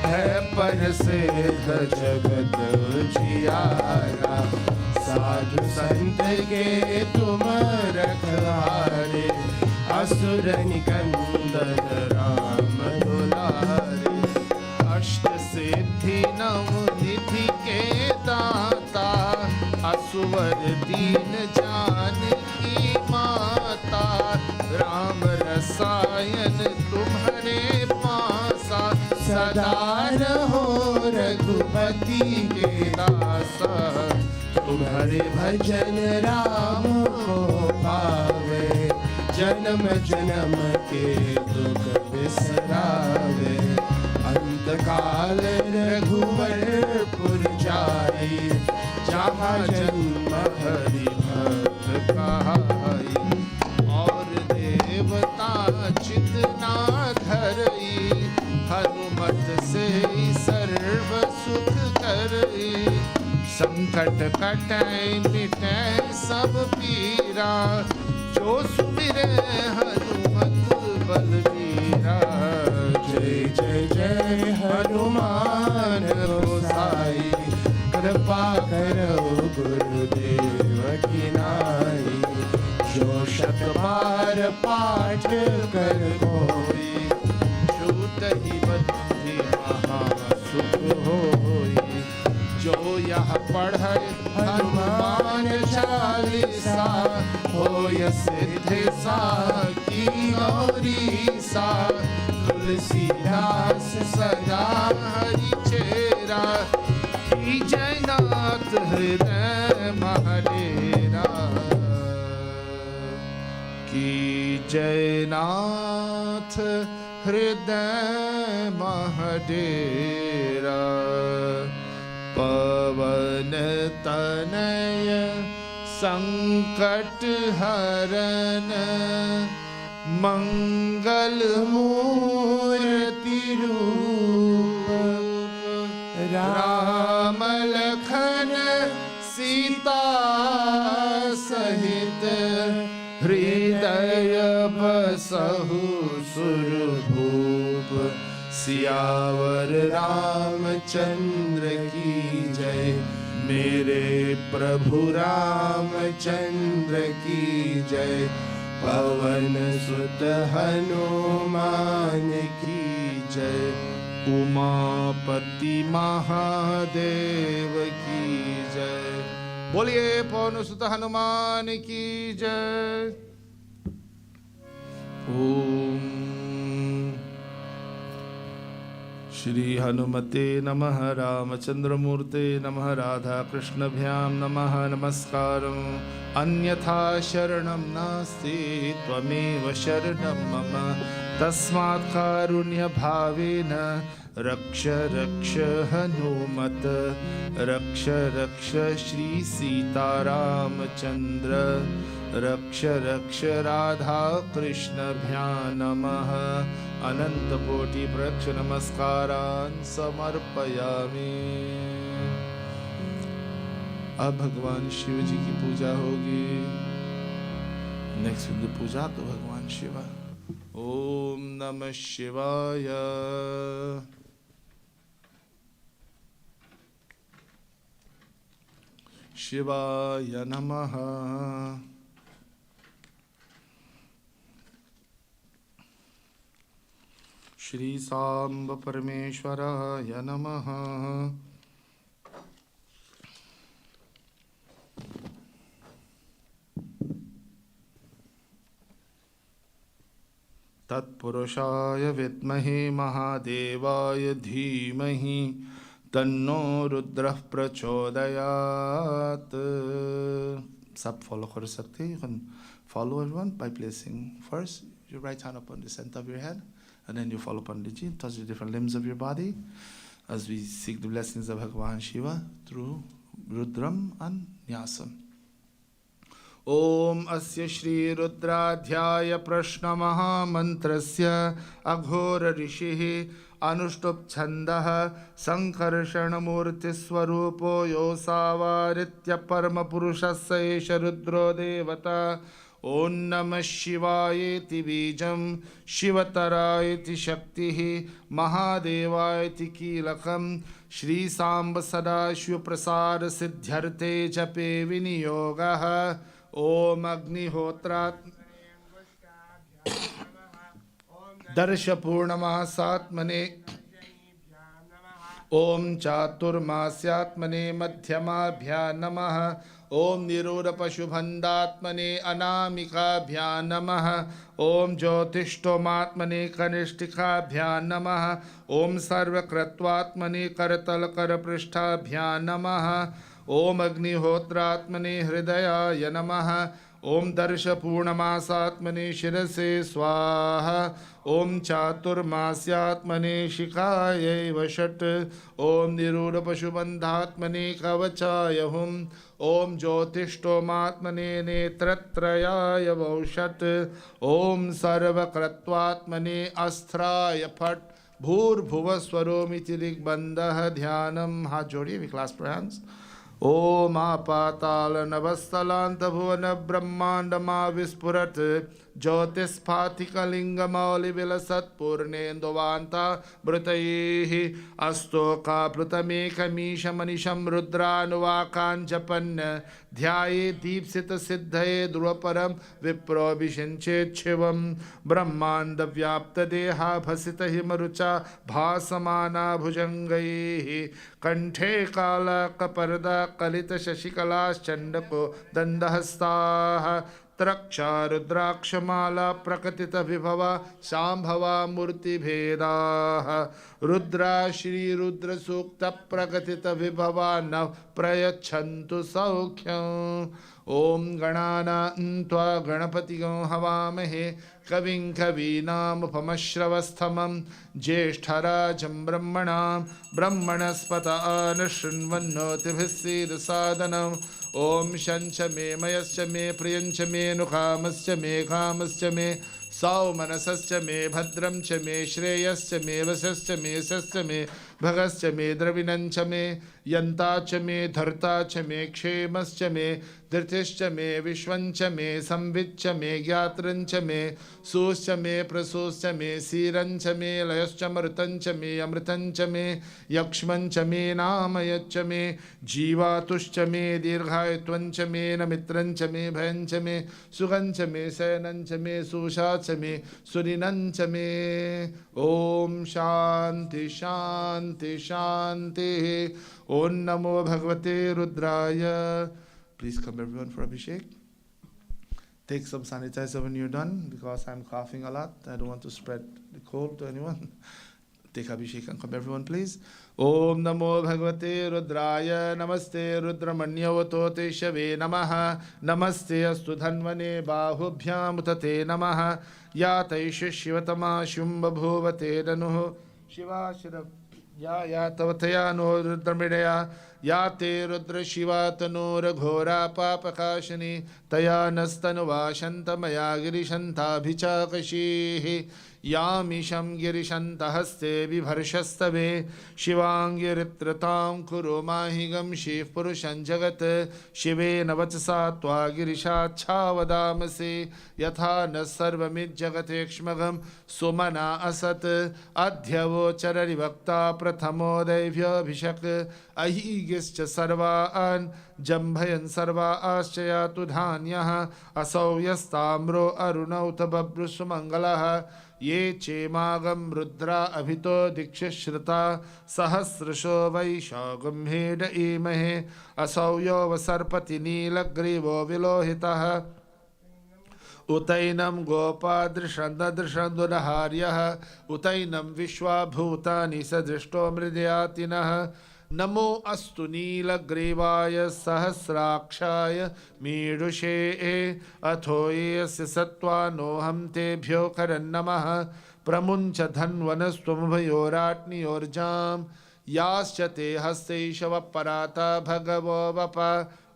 है पर सिद्ध जगत जियारा, साधु संत के तुम रखवारे, असुर निकंदन राम दुलारे, अष्ट सिद्धि नव निधि के दाता, असुवर दीन जानकी माता, राम रसायन तुम्हारे पासा, सदा रहो रघुपति के दासा, तुम्हारे भजन राम को पावे, जन्म जन्म के दुख बिसरावे, अंत काल रघुवरपुर जाई, जहाँ जन्म हरि भक्त कहाई, और देवता चितना धरई, हनुमत से सर्व सुख करई, संकट कटै मिटै सब पीरा, जो सुमिरै हनुमत बलवीरा, जय जय जय हनुमान गोसाई, कृपा करो गुरुदेव की नाई, जो शत बार पाठ कर कोई, छूट ही बंदी महा सुख होई, जो यह पढ़े हनुमान चालीसा, होय सिद्धि साखी गौरीसा, तुलसीदास सदा हरि चेरा, की जयनाथ हृदय महडेरा, की जयनाथ हृदय महडेरा, पवन तनय संकट हरन, मंगल मूर्ति रूप, राम लखन सीता सहित, हृदय बसहु सुरभूप, सियावर रामचंद्र की जय, मेरे प्रभु रामचंद्र की जय, पवन सुत हनुमान की जय, उमापति महादेव की जय। बोलिए पवन सुत हनुमान की जय। ओम श्री हनुमते नमः, रामचंद्रमूर्ते नमः, राधा कृष्णभ्यां नमः, नमस्कारम्। अन्यथा शरणं नास्ति, त्वमेव शरणं मम, तस्मात् कारुण्यभावेन रक्ष रक्ष हनुमत, रक्ष रक्ष श्री सीतारामचंद्र, रक्ष रक्ष राधा कृष्णभ्यां नमः। अनंत कोटि प्रक्ष नमस्कारान् समर्पयामि। अब भगवान शिव जी की पूजा होगी। नेक्स्ट विल बी पूजा तो भगवान शिव। ओम नमः शिवाय। शिवाय नमः। श्री सांब परमेश्वराय नमः। तत्पुरुषाय विद्महे महादेवाय धीमहि तन्नो रुद्रः प्रचोदयात्। सब फॉलो कर सकते हैं। You can follow everyone by placing first your right hand upon the center of your head, and then you fall upon the chin, touch the different limbs of your body as we seek the blessings of Bhagavan Shiva through Rudram and Nyasam. Om Asya Shri Rudradhyaya Prashna Mahamantrasya Aghora Rishihi Anushtup Chandaha Sankarsana Murti Swarupo Yosavaritya Parma Purushasya Esha Rudro Devata. Om Namah Shivaya Iti Bijam Shivataraya Iti Shaktihi Mahadevaya Iti Kilakam Shri Samba Sada Shiva Prasad Siddhyarte Jape Viniyogaha. Om Agnihotrat Darsha Purnamahatmane Om Chaturmasyatmane Madhyamabhya Namaha. Om Nirodha Pashubhandatmane Anamikabhya Namaha. Om Jyotishtomatmane Kanishtikabhya Namaha. Om Sarvakratvatmane Karatalakaraprishtabhya Namaha. Om Agnihotratmane Hridayaya Namaha. Om Darsha Purnamasaatmane Shirase Swaha. Om Chaturmasyatmane Shikaya Vashat. Om Nirodha Pashubandhatmane Kavachaya Hum. Om Jyotishtomatmane Netratrayaya Vaushat. Om Sarvakratvatmane Astraya Phat. Bhur Bhuva Swaromiti Digbandha Dhyanam. Hath jodiye, we clasp our hands. Om Apatala Navastalanta Bhuvana Brahmandama Vispurat Jyotisphatika Lingamali Vilasat Purnendovanta Brutayehi Astoka Plutameka Misha Manisham Rudranuvakan Japan Dhyaye Deepsita Siddhaye Dhruvaparam Vipro Vishinchet Shivam Brahmanda Vyapta Deha Bhasita Himarucha Bhasamana Bhujangayehi Kanthe Kala Kaparda Kalita Shashikala Chandako Dandahastah Traksha Rudrakshamala Prakatita Vibhava Sambhava Murti Bheda Rudra Shri Rudra Sukta Prakatita Vibhava Nav Prayachantu Saukyam. Om Ganana Ntva Ganapati Havamahe Kavin Kavinam Upamashravasthamam Jeshtarajam Brahmanam Brahmanaspata Anashrinvannoti Bhisid Sadhanam. Om Shancha me Mayascha me Priyancha me Nukhamascha me Khamascha me Saumanasascha me Bhadram cha me Shreyascha me Vasascha me Sascha me Bhagascha me Dravinancha me Yantacha me Dhartacha me Kshemascha me Dhritischa me Vishwancha me Samvitcha me Gyatrancha me Suscha me Prasoscha me Sirancha me Layascha Martancha me Amritancha me Yakshmancha me Namayaccha me Jivatuscha me Dirghayatvancha me Namitrancha me Bhayancha me Sughancha me Sayanancha me Sushacha me Surinancha me. Om Shanti Shanti Shanti. Om Namo Bhagavate Rudraya. Please come everyone for Abhishek. Take some sanitizer when you're done because I'm coughing a lot. I don't want to spread the cold to anyone. Take Abhishek and come everyone please. Om Namo Bhagavate Rudraya. Namaste Rudramanyavatote Shave Namaha. Namaste Astu Dhanvane Bahubhyam Utate Namaha. Ya Taisha Shivatama Shumbha Bhuvate Danuh Shiva Shirab Ya Tavataya No Rudramidaya Ya Te Rudra Shiva Tanur Ghora Papakashani Taya Nastanuva Shantamaya Girishanta Bhichakashihi Yamisham Girishanta Haste Vibharshastave Shivangiritratam Kuru Mahigam Shiv Purushan Jagat Shive Navachasa Tva Girisha Chavadamase Yatha Nasarvamid Jagatekshmagam Sumana Asat Adhyavo Charari Vakta Prathamo Devya Bhishak Ahigischa Sarvaan Jambhayan Sarva Aschayatu Dhanyah Asau Yastamro Arunauta Babrusu Mangalaha ये चेमागम रुद्रा अभितो दीक्षिश्रुता सहस्रशो वैशागुम्हेड ईमहे असौ यो वसर्पति नीलग्रीवो विलोहितः उतैनं गोपादृशन्ददृशन्दुरहार्यः उतैनं विश्वाभूतानि सदृष्टो मृदयातिनः नमो अस्तु नीलग्रीवाय सहस्राक्षाय मीडुषे अथो येऽस्य सत्त्वानोऽहं तेभ्यो करन्नमः प्रमुञ्च धन्वनस्त्वमुभयोराट्नियोर्जां याश्च ते हस्तैषवपराता भगवो वप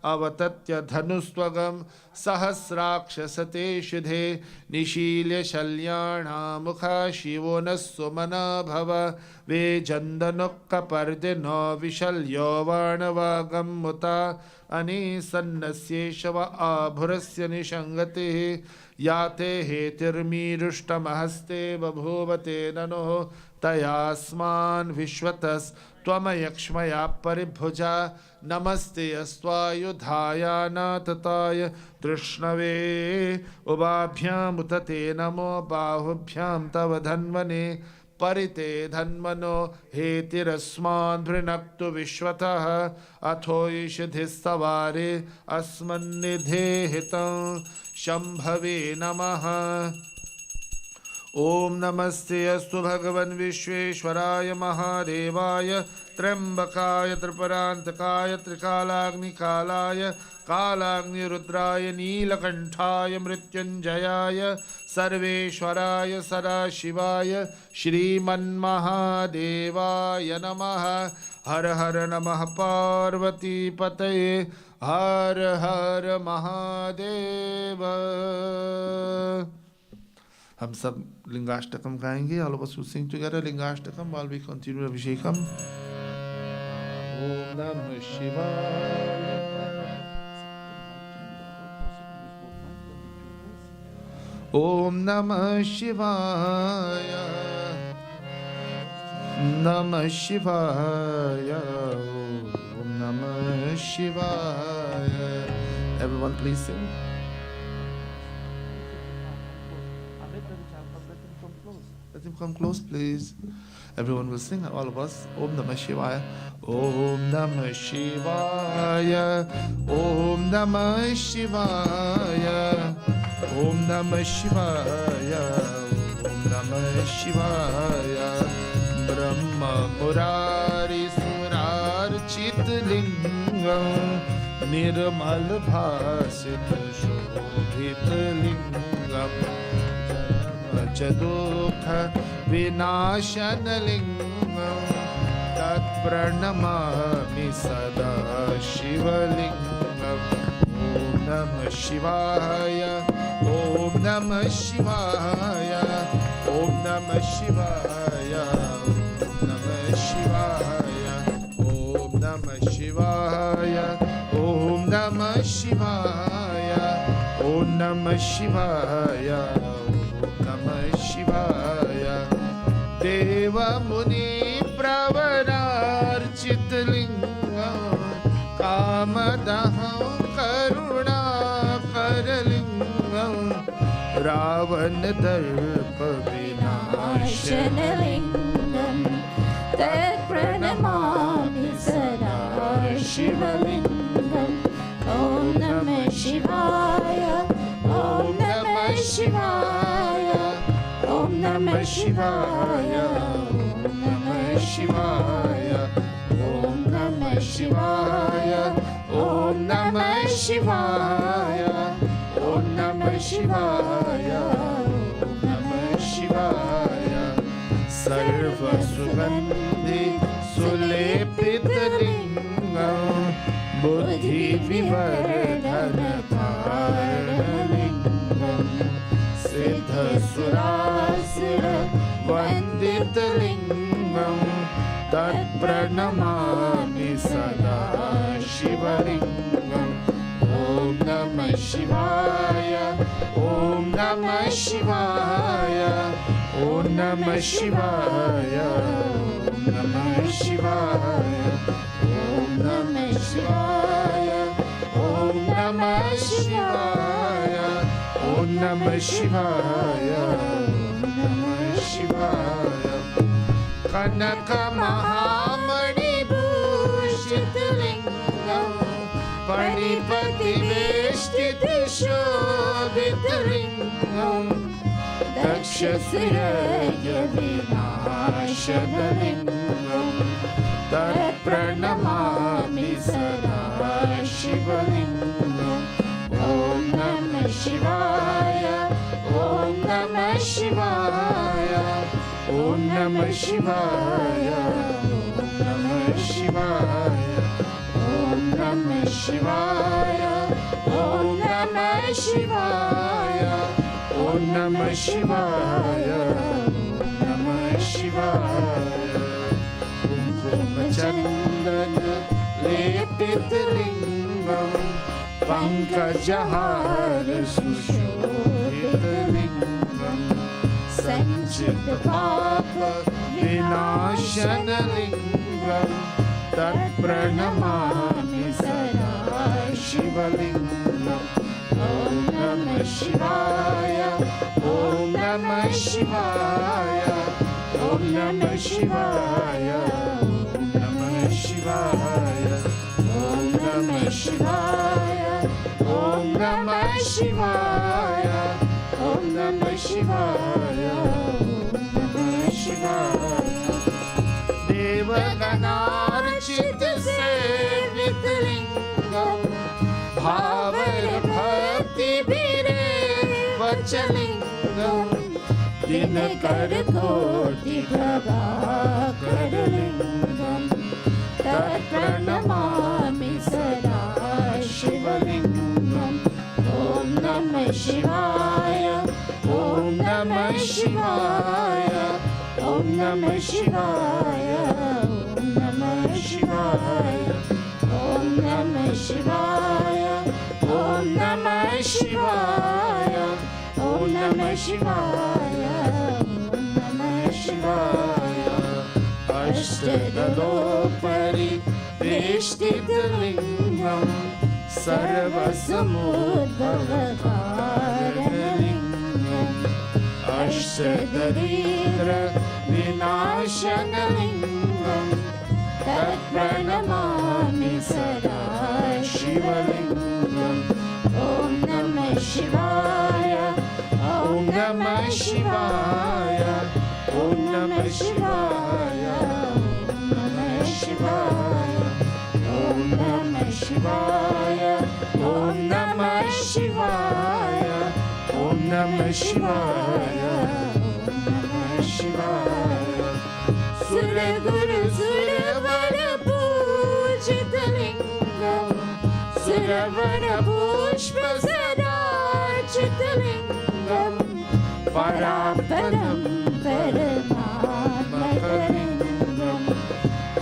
अवतत्य धनुस्त्वगं सहस्राक्षसते शुधे निशील्य शल्याणामुखा शिवो न सुमना भव वे जन्दनुक्कपर्दिनो विशल्यो वाणवागं मुता अनीसन्नस्येषव आभुरस्य निषङ्गतिः याते हेतिर्मीरुष्टमहस्ते बभूवते ननुः तयास्मान् विश्वतस्त्वमयक्ष्मया परिभुजा नमस्ते अस्त्वायुधायानातताय तृष्णवे उभाभ्यामुत ते नमो बाहुभ्यां तव धन्वने परिते धन्वनो हेतिरस्मान् भृणक्तु विश्वतः अथो ईषधिस्तवारे अस्मन्निधेहितं शम्भवे नमः। ओम नमस्ते अस्तु भगवन् विश्वेश्वराय महादेवाय त्र्यंबकाय त्रिपुरान्तकाय त्रिकालाग्निकालाय कालाग्निरुद्राय नीलकंठाय मृत्युंजयाय सर्वेश्वराय सदाशिवाय श्रीमन्महादेवाय नमः। हर हर नमः पार्वती पतये हर हर महादेव। हम सब लिंगाष्टकम गाएंगे। All of us will sing together Lingashtakam while we continue अभिषेकम। ओम नमः शिवाय। ओम नमः शिवाय। नमः शिवाय। ओम नमः शिवाय। Everyone please sing. Let him come close, please. Everyone will sing, all of us. Om Namah Shivaya. Om Namah Shivaya. Om Namah Shivaya. Om Namah Shivaya. Om Namah Shivaya. Brahma Murari Surarchit Lingam Nirmal Bhasit Shobhit Lingam Dukha Vinashanalingam Tat Pranamami Sada Shivalingam. Om Namah Shivaya. Om Namah Shivaya. Om Namah Shivaya. Om Namah Shivaya. Om Namah Shivaya. Om Namah Shivaya. Om Namah Shivaya. Shivaya. Deva Muni Pravararchit Lingam Kamadaham Karuna Karalingam Ravan Darpa Vinashanalingam Tat Pranamami Sada Shivalingam. Om Namah Shivaya. Om Namah Shivaya. Om Namah Shivaya. Om Namah Shivaya. Om Namah Shivaya. Om Namah Shivaya. Om Namah Shivaya. Om Namah Shivaya. Sarva Sugandhi Sulepit Lingam Buddhi Vivardhana Lingam Siddha Surasura Vandit Lingam Tat Pranamami Sada Shivalingam. Om Namah Shivaya. Om Namah Shivaya. Om Namah Shivaya. Om Namah Shivaya. Om Namah Shivaya. Om Namah Shivaya. Om Namah Shivaya. Om Namah कनक महामणिभूषित लिंगम फणिपतिवेष्टित शोभित लिंगम दक्ष विनाशन लिंगम तत्प्रणमामि सदा शिवलिंगम। ओम नमः शिवाय ओम नमः शिवाय ओम नमः शिवाय ओम नमः शिवाय ओम नमः शिवाय ओम नमः शिवाय ओम नमः शिवाय ओम नमः शिवाय। कुंकुम चंदन लेपित लिंगम पंकजहार सुशोभित लिंगम संचित पाप विनाशन लिंगम तत्प्रणमामि सदा शिवलिंगम। ओम नमः शिवाय ओम नमः शिवाय ओम नमः शिवाय ओम नमः शिवाय ओम नमः शिवाय ओम नमः शिवाय ओम नमः शिवाय ओम नमः शिवाय। देवगणार्चित सेवित लिंगम भावर भक्ति बिरे वचलिंगम दिनकर कोटि प्रभाकर लिंगम तत्प्रणमामि सदा शिवलिंगम। ओम नमः शिवाय ओम नमः शिवाय ओम नमः शिवाय ओम नमः शिवाय ओम नमः शिवाय ओम नमः शिवाय ओम नमः शिवाय ओम नमः शिवाय। अष्टदलोपरि वेष्टित लिंगम सर्वसमुद्भवकारण लिंगम अष्टदरिद्र विनाशन लिंगम तत्प्रणमामि सदा शिवलिंगम। ओम नमः शिवाय ओम नमः शिवाय ओम नमः शिवाय ओम नमः शिवाय ओम नमः शिवाय ओम नमः शिवाय ओम नमः शिवाय ओम नमः शिवाय। सुर गुरु सुरवर पूजित लिंगम सुरवर पुष्प सदार्चित लिंगम परापरम परमात्मकलिंगम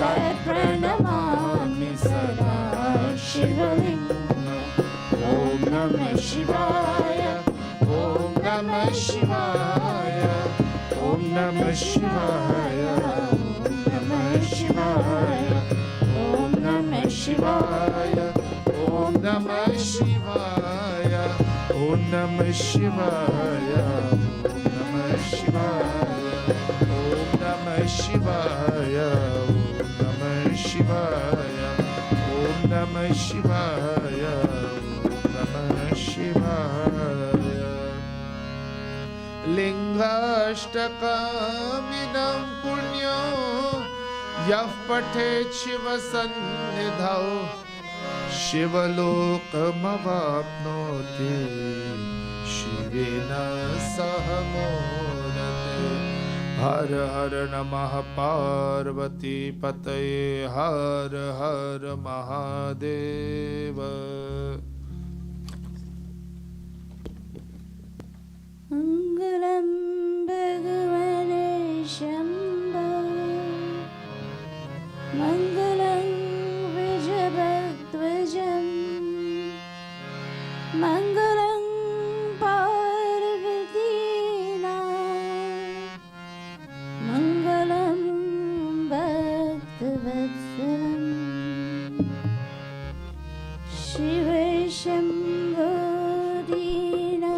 तत्प्रणमामि सदा शिवलिंगम। ओम नमः शिवाय ओम नमः शिवाय ओम नमः शिवाय ओम नमः शिवाय ओम नमः शिवाय ओम नमः शिवाय ओम नमः शिवाय ओम नमः शिवाय ओम नमः शिवाय ओम नमः शिवाय ओम नमः शिवाय ओम नमः शिवाय। लिंगाष्टकमिदं पुण्यो यः पठेत् शिवसन्निधौ शिवलोकमवाप्नोति शिवेन सह मोदते। हर हर नमः पार्वती पतये हर हर महादेव। मंगलम भगवाने शंभो मंगलं विजयध्वजं मंगलं पार्वतीनां मंगलं भक्तवत्सलं शिव शंभो दीना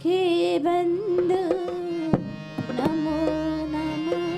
के बंधु नमो नमः।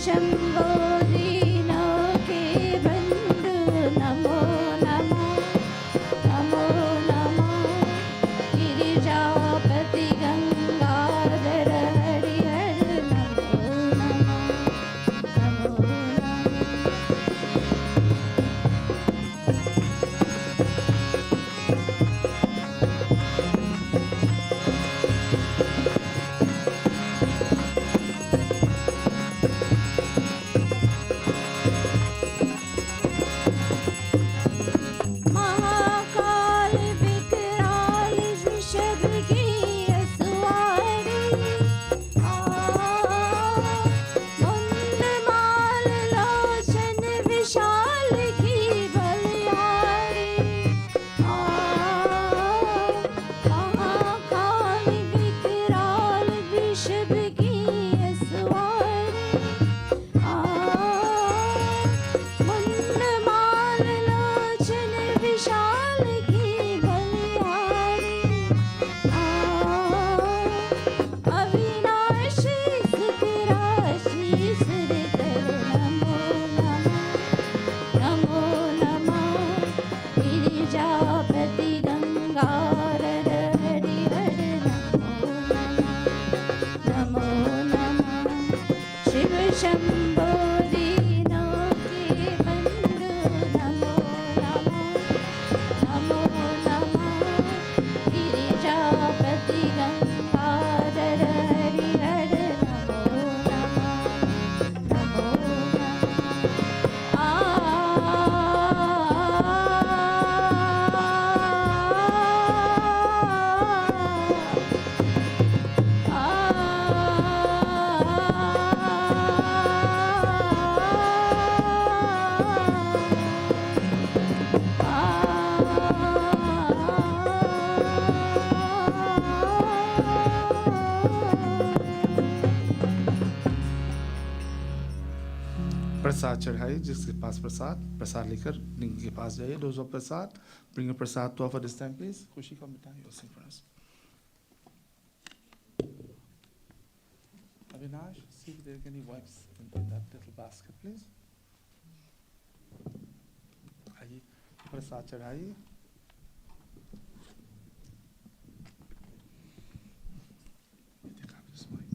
शंभो दीनों के बंधु नमो नमः नमो नमः गिरिजापति गंगाधर हरिहर नमो नमः नमो महाकाल विकराल ऋषभ की असवारी मुंडमाल लोचन विशाल की बलिहारी महाकाल विकराल ऋषभ की असवारी मुंडमाल लोचन विशाल की बलिहारी अविनाशी सुखराशि सुरकर नमो नमः नमो नमः गिरिजापति गंगाधर हरिहर नमो नमः शिव शंभो दीनों के बंधु नमो नमः गिरिजापति गंगाधर हरिहर नमो प्रसाद चढ़ाइए, जिसके पास प्रसाद प्रसाद लेकर लिंग के पास जाइए। Dose of Prasad, bring Prasad to offer this time please. खुशी का मिठाई और sing for us. Avinash, see if there are any wipes in that little basket please. आइए प्रसाद चढ़ाइए। ये देखा आपने smile.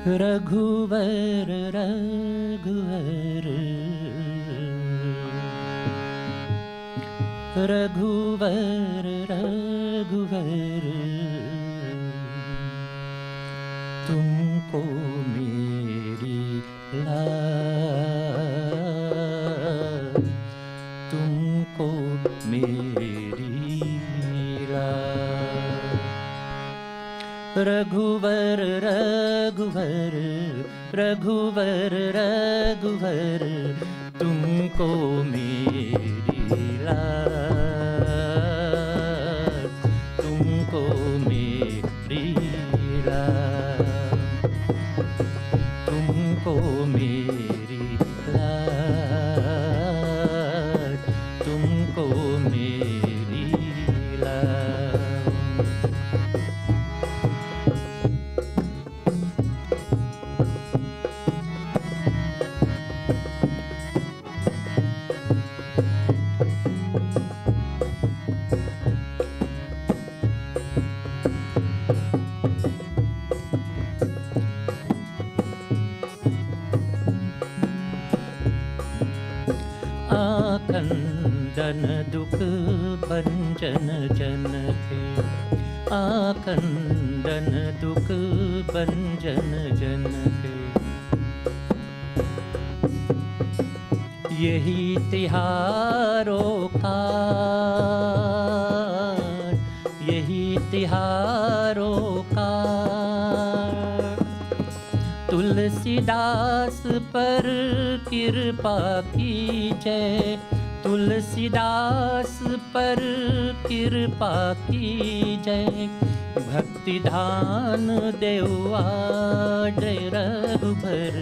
रघुवर रघुवर रघुवर रघुवर तुमको मेरी लाज, तुमको मेरी लाज। रघुवर रघुवर रघुवर रघुवर तुमको मेरी लाज, तुमको मेरी लाज, तुमको मेरी लाज, तुमको मेरी लाज। आखंडन दुख भंजन जन के, आखंडन दुख भंजन जन के। यही तिहारों का, यही तिहारों का तुलसीदास पर कृपा कीजय, तुलसीदास पर कृपा कीजय। भक्ति दान देवा जय रघुबर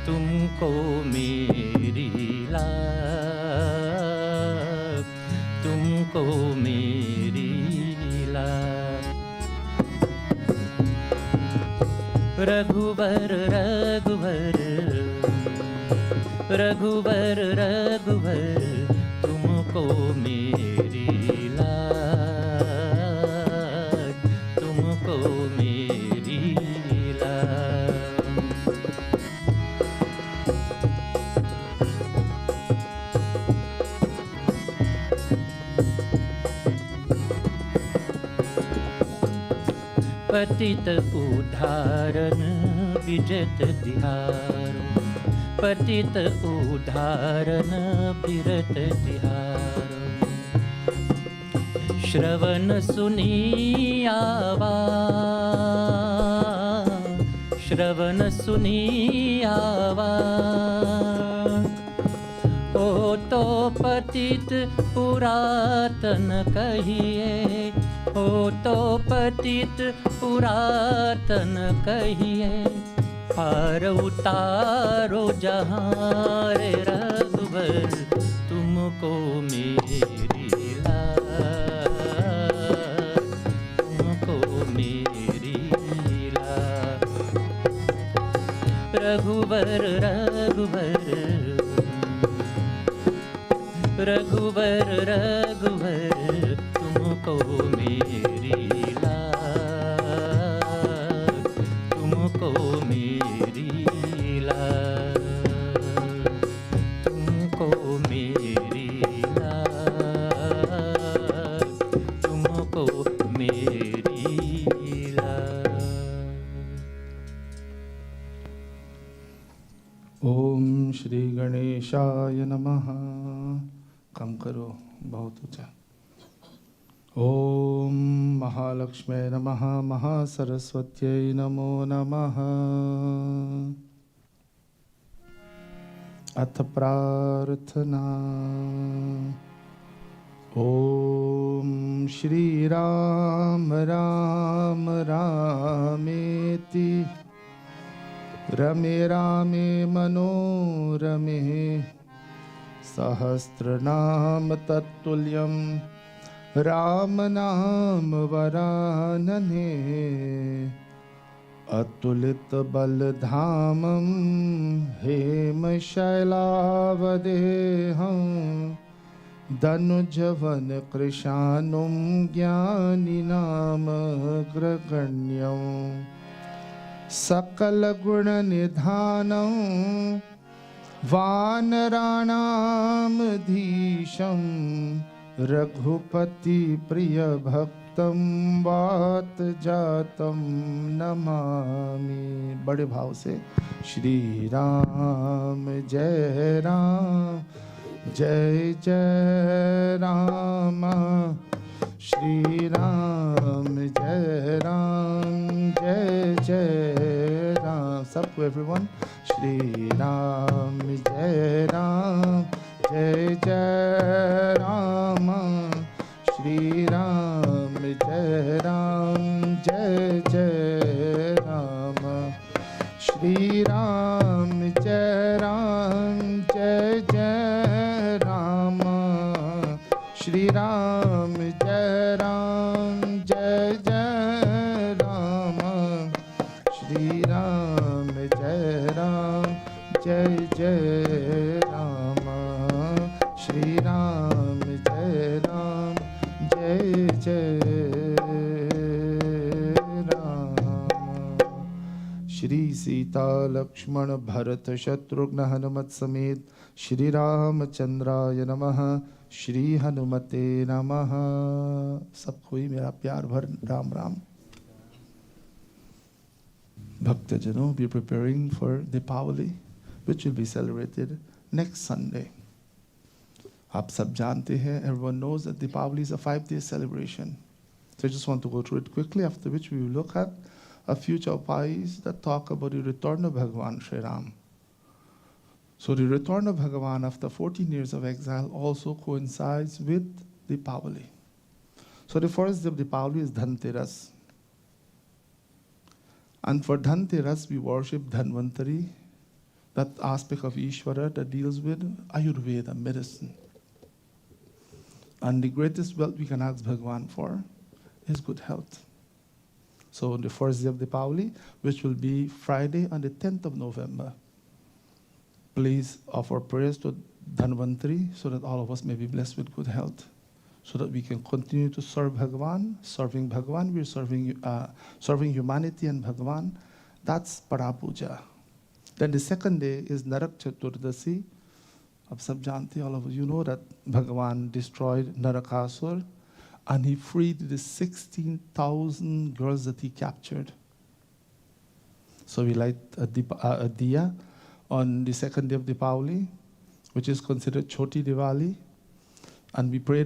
तुमको मेरी लाज, तुमको मेरी लाज। रघुवर रघुवर रघुवर रघुवर तुमको मेरी लाज, तुमको मेरी लाज। पतित उद्धारण विजत दिहारो, पतित उद्धारण विरत दिहारो। श्रवण सुनी आवाज, श्रवण सुनी आवाज। हो तो पतित पुरातन कहिए, हो तो पतित पुरातन कहिए। पार उतारो जहाँ रे रघुवर तुमको मेरी लाज, तुमको मेरी लाज। रघुवर रघुवर रघुवर रघुवर तुमको मेरी लाज, तुमको मेरी लाज, तुमको मेरी लाज, तुमको मेरी लाज। ओम श्री गणेशाय नमः। कम करो, बहुत ऊंचा। ओम महालक्ष्मी नमः, महासरस्वत्यै नमो नमः। अथ प्रार्थना। ओम श्री राम राम रामेति रमे रामे मनोरमे सहस्रनाम तत्तुल्यं राम नाम वरानने। अतुलित बलधामं हेम शैलावदेहं धनुजवन कृशानुं ज्ञानिनामग्रगण्यं। सकल गुण निधानं वानराणामधीशं रघुपति प्रिय भक्तं वात जातं नमामि। बड़े भाव से श्री राम जय राम जय जय राम, श्री राम जय जय राम। सबको एवरीवन, श्री राम जय जय राम, श्री राम जय जय राम, श्री राम जय जय राम, श्री राम जय जय राम, श्री राम जय जय राम, श्री राम जय जय राम। श्री सीता लक्ष्मण भरत शत्रुघ्न हनुमत समेत श्री रामचंद्राय नमः, श्री हनुमते नमः। सबको ही मेरा प्यार भर Ram Ram. Bhaktajano, be preparing for Deepavali, which will be celebrated next Sunday. आप सब जानते हैं, everyone knows that Deepavali is a 5-day celebration. So I just want to go through it quickly, after which we will look at a few chaupais that talk about the return of Bhagavan Sri Ram. So the return of Bhagavan after 14 years of exile also coincides with Deepavali. So the first day of Deepavali is Dhanteras. And for Dhanteras, we worship Dhanvantari, that aspect of Ishvara that deals with Ayurveda, medicine. And the greatest wealth we can ask Bhagavan for is good health. So on the first day of Deepavali, which will be Friday on the 10th of November, please offer prayers to Dhanvantari so that all of us may be blessed with good health, so that we can continue to serve Bhagavan. Serving Bhagavan, we're serving humanity and Bhagavan. That's Parapuja. Then the second day is Narak Chaturdasi. Ab sab jante, all of you know that Bhagavan destroyed Narakasur and he freed the 16,000 girls that he captured. So we light a diya on the second day of Deepavali, which is considered Choti Diwali. And we pray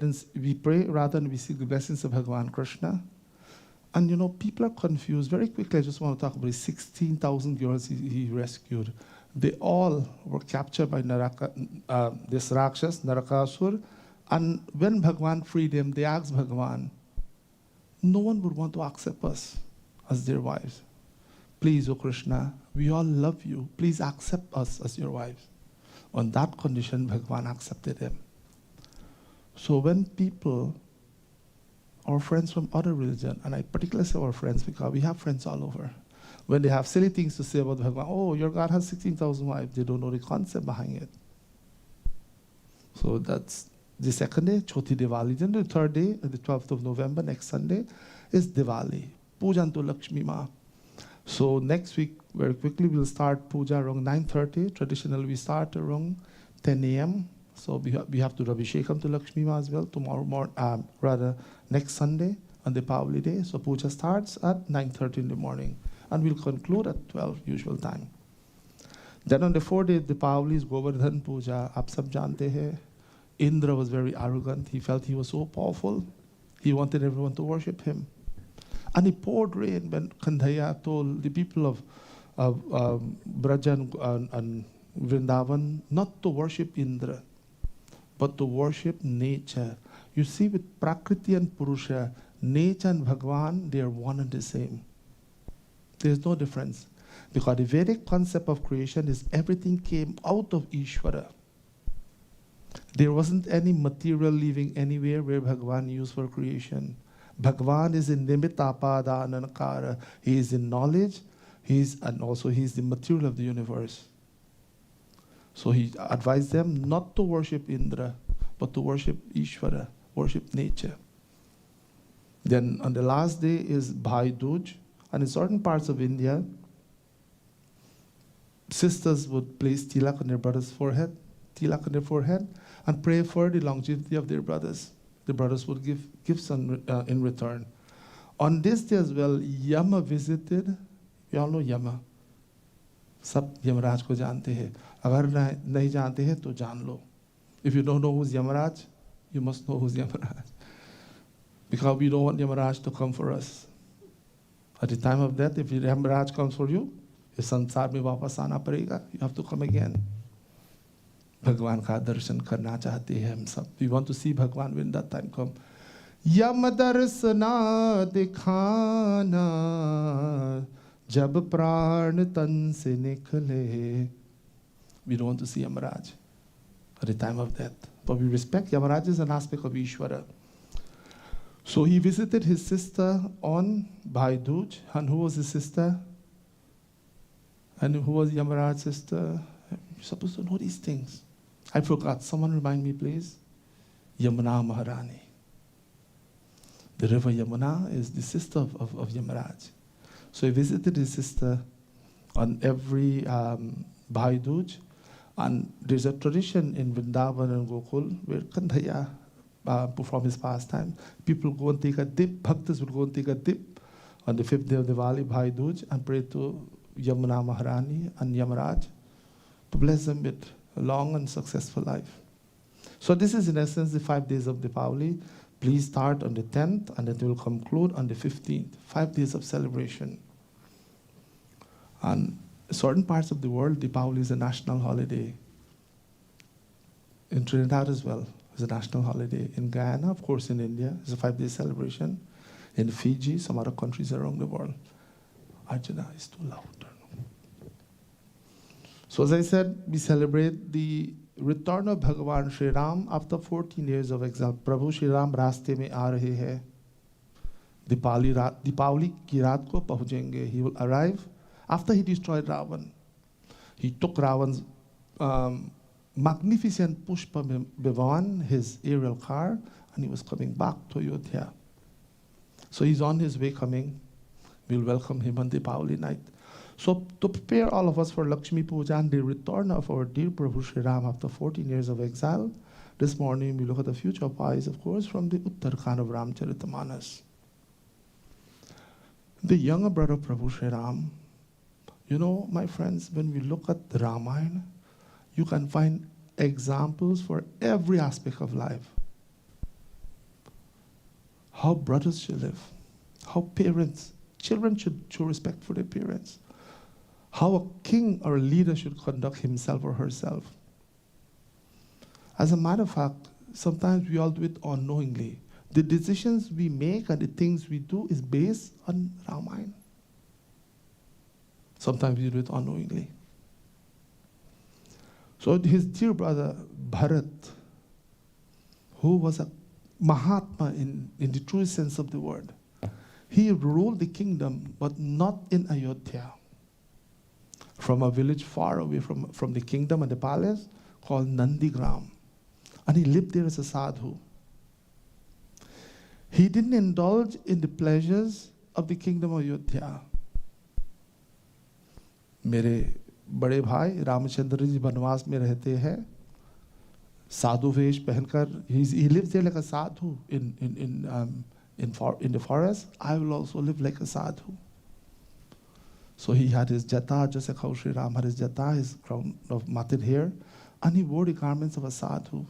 rather and we seek the blessings of Bhagavan Krishna. And you know, people are confused. Very quickly, I just want to talk about the 16,000 girls he rescued. They all were captured by this Rakshas, Narakasur. And when Bhagavan freed them, they asked Bhagavan, no one would want to accept us as their wives. Please, O Krishna, we all love you. Please accept us as your wives. On that condition, Bhagavan accepted them. So when people, our friends from other religion, and I particularly say our friends because we have friends all over, when they have silly things to say about Bhagavan, oh, your God has 16,000 wives, they don't know the concept behind it. So that's the second day, Choti Diwali. Then the third day, the 12th of November, next Sunday, is Diwali, Puja and Lakshmi Ma. So next week, very quickly, we'll start Puja around 9:30. Traditionally, we start around 10 a.m. So we have to Abhishekam to Lakshmi Ma as well tomorrow morning, next Sunday on the Deepavali day. So Puja starts at 9:30 in the morning and we'll conclude at 12 usual time. Then on the fourth day of Deepavali is Govardhan Puja. Aap sab jante hai, Indra was very arrogant. He felt he was so powerful. He wanted everyone to worship him. And he poured rain when Kandhaya told the people of Braja and Vrindavan not to worship Indra, but to worship nature. You see, with Prakriti and Purusha, nature and Bhagavan, they are one and the same. There's no difference. Because the Vedic concept of creation is everything came out of Ishvara. There wasn't any material living anywhere where Bhagavan used for creation. Bhagavan is in Nimittapada Ananakara. He is in knowledge, and also he is the material of the universe. So he advised them not to worship Indra, but to worship Ishvara, worship nature. Then on the last day is Bhai Dooj, and in certain parts of India, sisters would place tilak on their brother's forehead, and pray for the longevity of their brothers. The brothers would give gifts in return. On this day as well, Yama visited. You all know Yama. सब यमराज को जानते हैं. अगर नहीं जानते हैं तो जान लो. If you don't know who's Yamaraj, you must know who's Yamaraj. Because we don't want Yamaraj to come for us. At the time of death, if Yamaraj comes for you, इस संसार में वापस आना पड़ेगा. You have to come again. भगवान का दर्शन करना चाहते हैं हम सब. We want to see भगवान when that time come. यम दर्शना दिखाना जब प्राण तन से निकले. We don't want to see Yamaraj at the time of death. But we respect Yamaraj as an aspect of Ishvara. So he visited his sister on Bhai Dooj. And who was his sister? And who was Yamaraj's sister? You're supposed to know these things. I forgot. Someone remind me, please. Yamuna Maharani. The river Yamuna is the sister of Yamaraj. So he visited his sister on every Bhai Dooj. And there's a tradition in Vrindavan and Gokul where Kandhaya perform his pastime. People go and take a dip. Bhaktas would go and take a dip on the 5th day of Diwali, Bhai Dooj, and pray to Yamuna Maharani and Yamaraj to bless them with a long and successful life. So this is in essence the 5 days of Diwali. Please start on the 10th and it will conclude on the 15th. 5 days of celebration. And certain parts of the world, Diwali is a national holiday. In Trinidad as well, it's a national holiday. In Guyana, of course, in India, it's a 5-day celebration. In Fiji, some other countries around the world. Arjuna is too loud. So as I said, we celebrate the return of Bhagavan Shri Ram after 14 years of exile. Prabhu Shri Ram रास्ते में आ रहे हैं. दीपावली की रात को पहुंचेंगे. He will arrive after he destroyed Ravan. He took Ravan's magnificent Pushpa Viman, his aerial car, and he was coming back to Ayodhya. So he's on his way coming. We'll welcome him on Deepavali night. So to prepare all of us for Lakshmi Puja and the return of our dear Prabhu Shri Ram after 14 years of exile, this morning we look at the future wise, of course, from the Uttarkand of Ramcharitamanas. The younger brother of Prabhu Shri Ram, you know, my friends, when we look at the Ramayana, you can find examples for every aspect of life. How brothers should live, how children should show respect for their parents, how a king or a leader should conduct himself or herself. As a matter of fact, sometimes we all do it unknowingly. The decisions we make and the things we do is based on Ramayana. Sometimes we do it unknowingly. So his dear brother Bharat, who was a Mahatma in the true sense of the word, he ruled the kingdom, but not in Ayodhya. From a village far away from the kingdom and the palace called Nandigram. And he lived there as a sadhu. He didn't indulge in the pleasures of the kingdom of Ayodhya. मेरे बड़े भाई रामचंद्र जी बनवास में रहते हैं, साधु वेश पहनकर. He lives there like a sadhu in the forest. I will also live like a sadhu. So he had his jata, just like how Sri Ram had his jata, his crown of matted hair, and he wore the garments of a sadhu.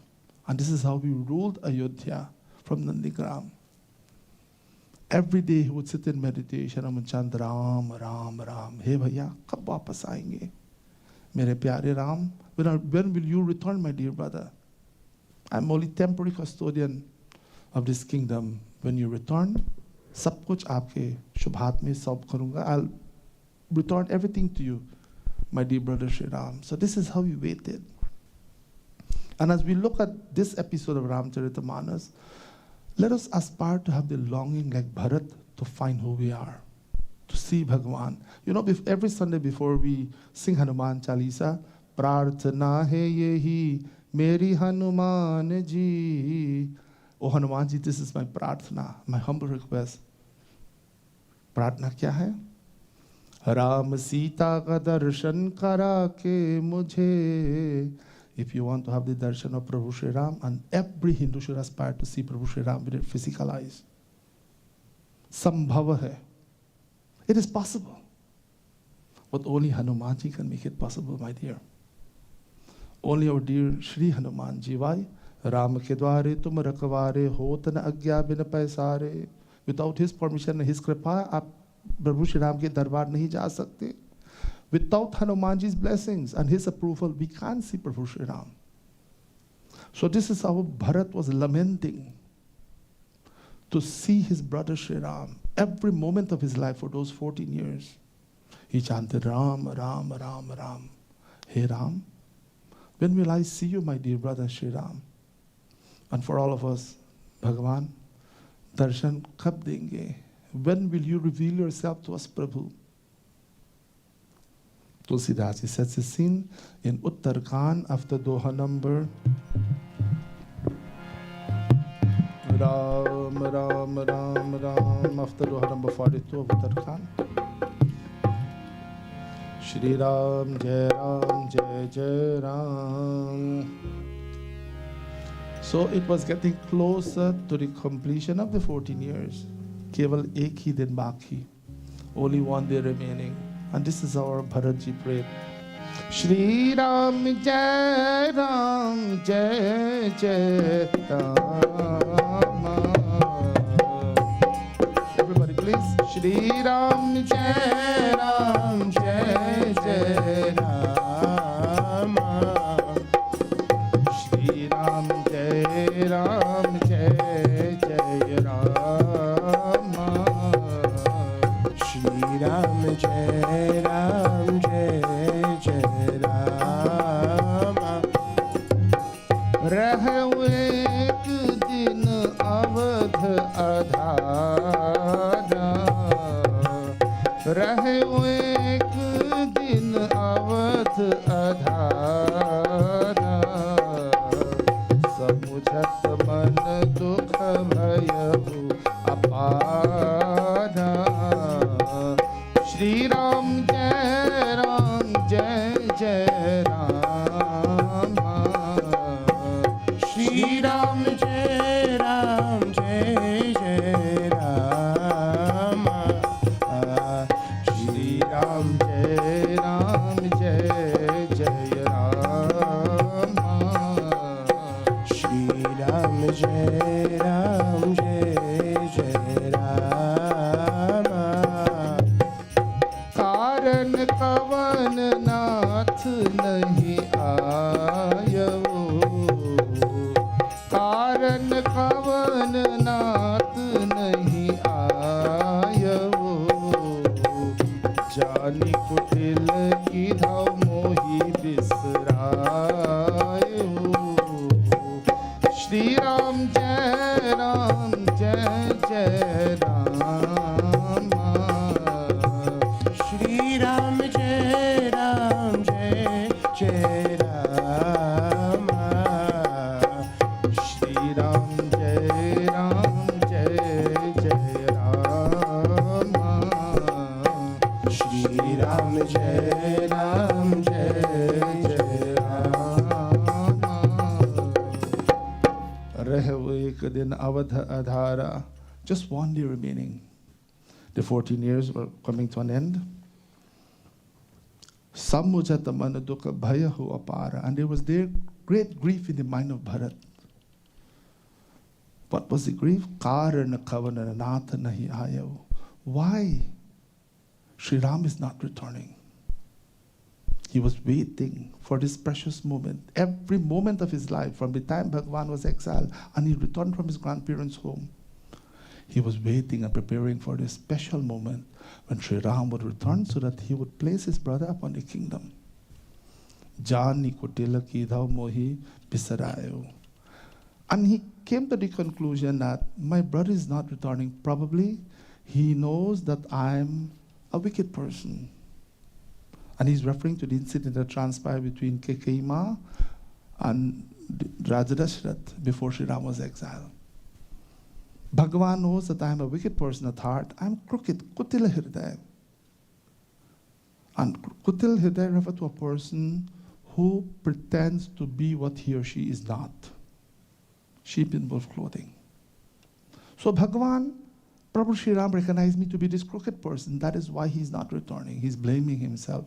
And this is how he ruled Ayodhya from Nandigram. Every day he would sit in meditation and chant Ram, Ram, Ram. Hey bhaiya, kab wapas aayenge? Mere pyare Ram, when will you return, my dear brother? I'm only temporary custodian of this kingdom. When you return, sab kuch aapke shubhat mein sab karunga. I'll return everything to you, my dear brother Shri Ram. So this is how he waited. And as we look at this episode of Ramcharitamanas, let us aspire to have the longing like Bharat to find who we are, to see Bhagavan. You know, every Sunday before we sing Hanuman Chalisa, Prarthana hai yehi meri Hanuman ji. Oh Hanuman ji, this is my prarthana, my humble request. Prarthana kya hai? Ram Sita का दर्शन करा के मुझे. If you want to have the darshan of Prabhu Shri Ram, and every Hindu should aspire to see Prabhu Shri Ram with their physical eyes. Sambhava hai. It is possible. But only Hanumanji can make it possible, my dear. Only our dear Shri Hanumanji. Why? Ram ke dware tum rakhware hot na agya bin paisare. Without his permission and his kripa, aap Prabhu Shri Ram ke darbar nahi ja sakte. Without Hanumanji's blessings and his approval, we can't see Prabhu Shri Ram. So this is how Bharat was lamenting to see his brother Shri Ram. Every moment of his life for those 14 years, he chanted Ram, Ram, Ram, Ram. Hey Ram, when will I see you, my dear brother Shri Ram? And for all of us, Bhagavan, darshan kab denge? When will you reveal yourself to us, Prabhu? Tulsidas, he sets the scene in Uttarakhand after Doha number. Ram, Ram, Ram, Ram, after Doha number 42 of Uttarakhand. Shri Ram, Jai Jai Ram. So it was getting closer to the completion of the 14 years. Keval ek hi din baki. Only one day remaining. And this is our Bharatji prayed. Shri Ram, Jai Ram, Jai Jai Ram. Everybody please. Shri Ram, Jai Ram, Jai Jai Ram. Shri Ram, Jai Ram, Jai Jai Ram. Shri Ram, Jai Ram, Jai Jai Ram. Rahe ek din avadh adhara. Rahe ek din avadh adhara. Samujhat man dukh bhayahu apara. Shri Ram, Jai Jai Ram. Shri Ram, Jai Jai Ram. Shri Ram, Jai Jai Ram. Shri Ram, Jai Jai Ram. कारण कवन नाथ नहीं आयो. कारण कवन नाथ नहीं आयो. जानी कुटिल की धाव मोही बिसरायो. श्री राम, जय जय Ram. Shri Ram, Jai Jai Ram. Shri Ram, Jai Jai Ram. Shri Ram, Jai Jai Ram. Rahe ek din avadh adhara. Just one day remaining. The 14 years were coming to an end. Samujata man dukha bhayahu apara. And there was there great grief in the mind of Bharat. What was the grief? Karana kavana natha nahi ayav. Why Sri Ram is not returning? He was waiting for this precious moment. Every moment of his life, from the time Bhagavan was exiled and he returned from his grandparents' home, he was waiting and preparing for this special moment when Sri Ram would return so that he would place his brother upon the kingdom. Jani kutila ki dhau mohi bisarayo. And he came to the conclusion that my brother is not returning. Probably he knows that I'm a wicked person. And he's referring to the incident that transpired between Kekaima and Raja Dashrath before Sri Ram was exiled. Bhagavan knows that I am a wicked person at heart. I am crooked, kutila hirdaya. And Kutil Hriday refer to a person who pretends to be what he or she is not. Sheep in wolf clothing. So Bhagavan, Prabhu Sri Ram recognized me to be this crooked person. That is why he's not returning. He's blaming himself.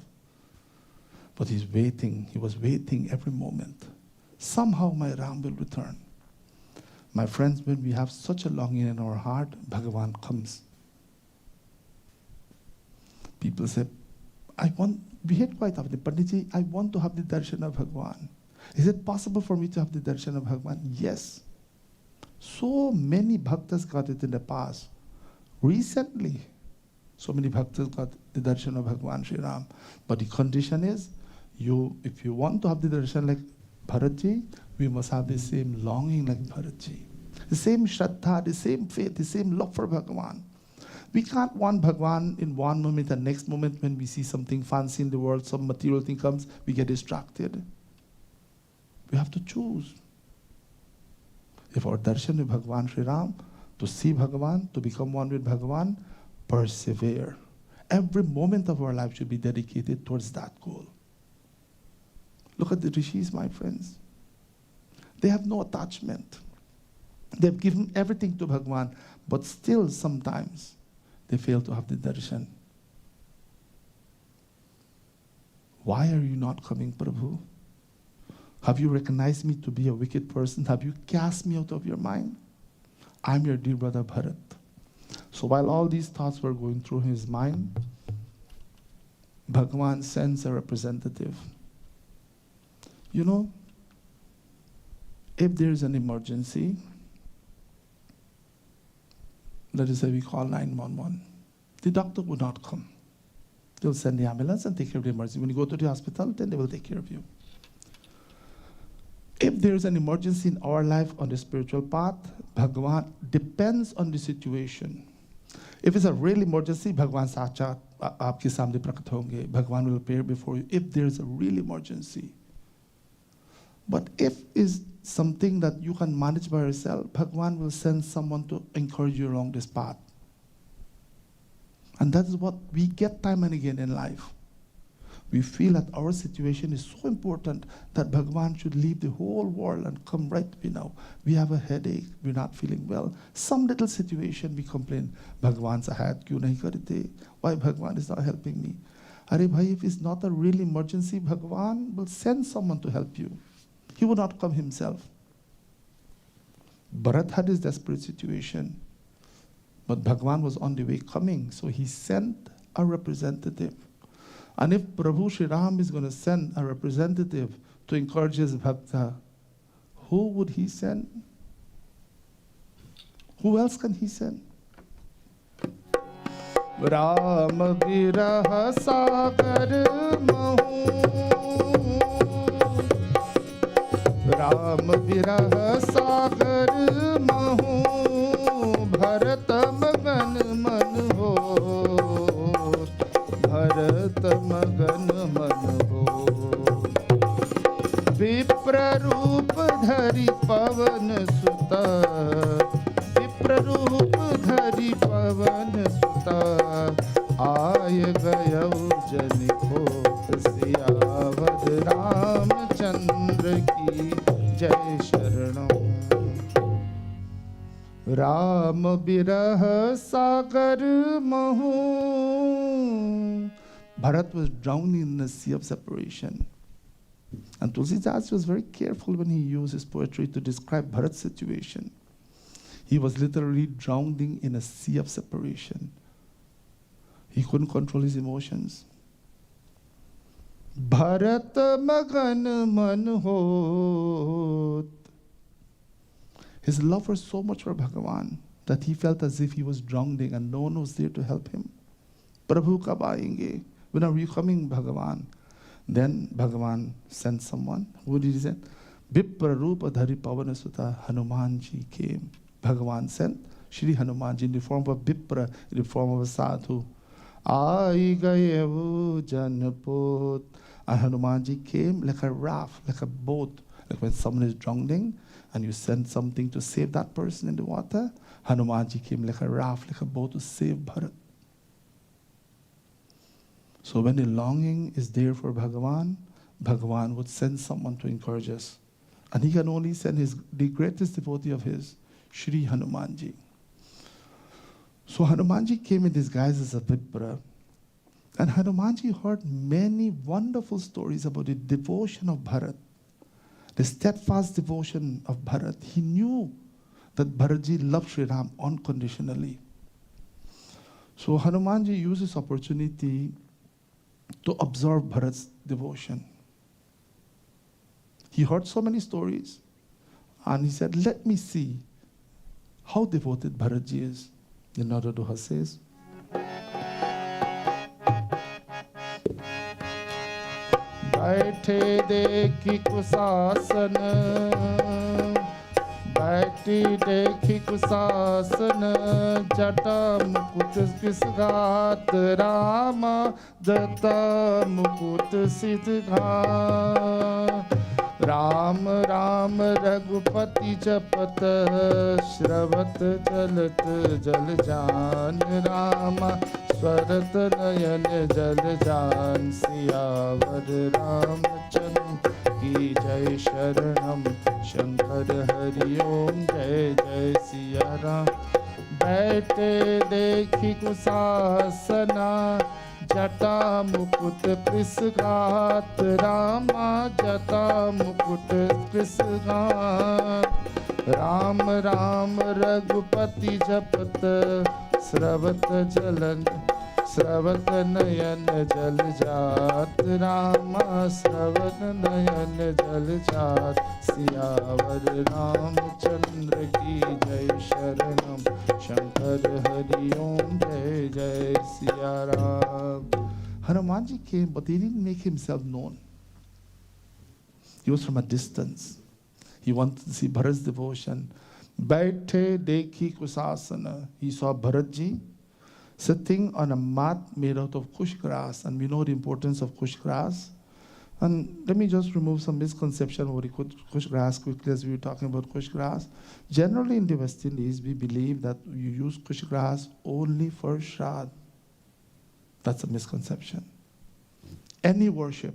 But he's waiting. He was waiting every moment. Somehow my Ram will return. My friends, when we have such a longing in our heart, Bhagavan comes. People say, we hate quite often, Panditji, I want to have the darshan of Bhagavan. Is it possible for me to have the darshan of Bhagavan? Yes. So many bhaktas got it in the past. Recently, so many bhaktas got the darshan of Bhagavan Sri Ram. But the condition is, if you want to have the darshan like Bharatji, we must have the same longing like Bharatji. The same shraddha, the same faith, the same love for Bhagavan. We can't want Bhagavan in one moment and next moment when we see something fancy in the world, some material thing comes, we get distracted. We have to choose. If our darshan is Bhagavan Sri Ram, to see Bhagavan, to become one with Bhagavan, persevere. Every moment of our life should be dedicated towards that goal. Look at the rishis, my friends. They have no attachment. They've given everything to Bhagavan, but still sometimes they fail to have the darshan. Why are you not coming, Prabhu? Have you recognized me to be a wicked person? Have you cast me out of your mind? I'm your dear brother Bharat. So while all these thoughts were going through his mind, Bhagavan sends a representative. You know, if there's an emergency, let us say we call 911. The doctor would not come. They'll send the ambulance and take care of the emergency. When you go to the hospital, then they will take care of you. If there's an emergency in our life on the spiritual path, Bhagavan depends on the situation. If it's a real emergency, Bhagavan Sacha aapke samne prakat honge. Bhagavan will appear before you if there's a real emergency. But if it's something that you can manage by yourself, Bhagavan will send someone to encourage you along this path. And that is what we get time and again in life. We feel that our situation is so important that Bhagavan should leave the whole world and come right to me now. We have a headache, we're not feeling well. Some little situation we complain, Bhagavan sahat kyun nahi karte? Why Bhagavan is not helping me? Are bhai, if it's not a real emergency, Bhagavan will send someone to help you. He would not come himself. Bharat had his desperate situation, but Bhagavan was on the way coming, so he sent a representative. And if Prabhu Sri Ram is going to send a representative to encourage his bhakta, who would he send? Who else can he send? Ram Virah Sagar Mahu, Ram Virah Sagar Mahu, Bharat Magan Man Ho, Bharat Magan Man Ho, Vipra Roop Dhari Pavan Suta, Vipra Roop Dhari Pavan Suta, Aay Gaya Jani Khot Siyavad Ramchandra Ki Jai Sharanam. Ram Birah Sagar Mahu. Bharat was drowning in the sea of separation. And Tulsidas was very careful when he used his poetry to describe Bharat's situation. He was literally drowning in a sea of separation. He couldn't control his emotions. Bharat Magan Man Hot. His love was so much for Bhagavan that he felt as if he was drowning and no one was there to help him. Prabhu kab aayenge? When are you coming, Bhagavan? Then Bhagavan sent someone. Who did he send? Vipra Rupa Dhari Pavana Sutta, Hanumanji came. Bhagavan sent Shri Hanumanji in the form of Vipra, in the form of a sadhu. Aai gayevu janpot. And Hanumanji came like a raft, like a boat. Like when someone is drowning and you send something to save that person in the water, Hanumanji came like a raft, like a boat to save Bharat. So when the longing is there for Bhagavan, Bhagavan would send someone to encourage us. And he can only send the greatest devotee of his, Shri Hanumanji. So Hanumanji came in disguise as a Vipra. And Hanumanji heard many wonderful stories about the devotion of Bharat, the steadfast devotion of Bharat. He knew that Bharatji loved Sri Ram unconditionally. So Hanumanji used this opportunity to observe Bharat's devotion. He heard so many stories, and he said, let me see how devoted Bharatji is. In order to her says, बैठे देखी कुशासन बैठी देखी कुशासन जटा मुकुट किस घात रामा जटा मुकुट सिद्ध घात राम राम रघुपति जपत श्रवत चलत जल जान रामा स्वरत नयन जल जान सियावर रामचंद्र की जय शरणम शंकर हरि ओम जय जय सिया राम बैठे देखी कुशासना जटा मुकुट कृस घात रामा जटा मुकुट कृस घात राम राम रघुपति जपत स्रवत नयन जल जात रामा स्रवत नयन जल जात सियावर रामचंद्र की जय शरणम शंकर हरि ओम जय जय Siya Ram. Hanumanji came, but he didn't make himself known. He was from a distance. He wanted to see Bharat's devotion. Baithe dekhi kusasana. He saw Bharatji sitting on a mat made out of kush grass, and we know the importance of kush grass. And let me just remove some misconception about the kush grass quickly as we were talking about kush grass. Generally in the West Indies, we believe that you use kush grass only for Shraddh. That's a misconception. Any worship,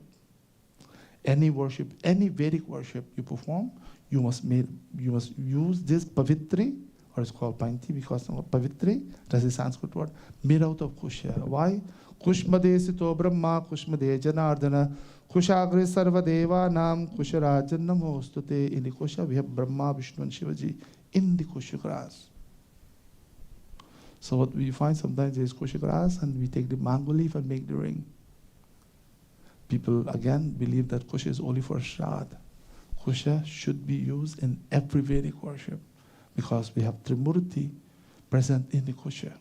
any Vedic worship you perform, you must use this pavitri, or it's called painti because of pavitri, that's a Sanskrit word, made out of kusha. Why? Kushmade sito brahma, kushmade janardana, kushagre sarva deva nam, kusharajan namostute. In the kusha we have Brahma, Vishnu and Shivaji in the kusha grass. So what we find sometimes is kusha grass, and we take the mango leaf and make the ring. People again believe that kusha is only for Shraddh. Kusha should be used in every Vedic worship because we have Trimurti present in the kusha.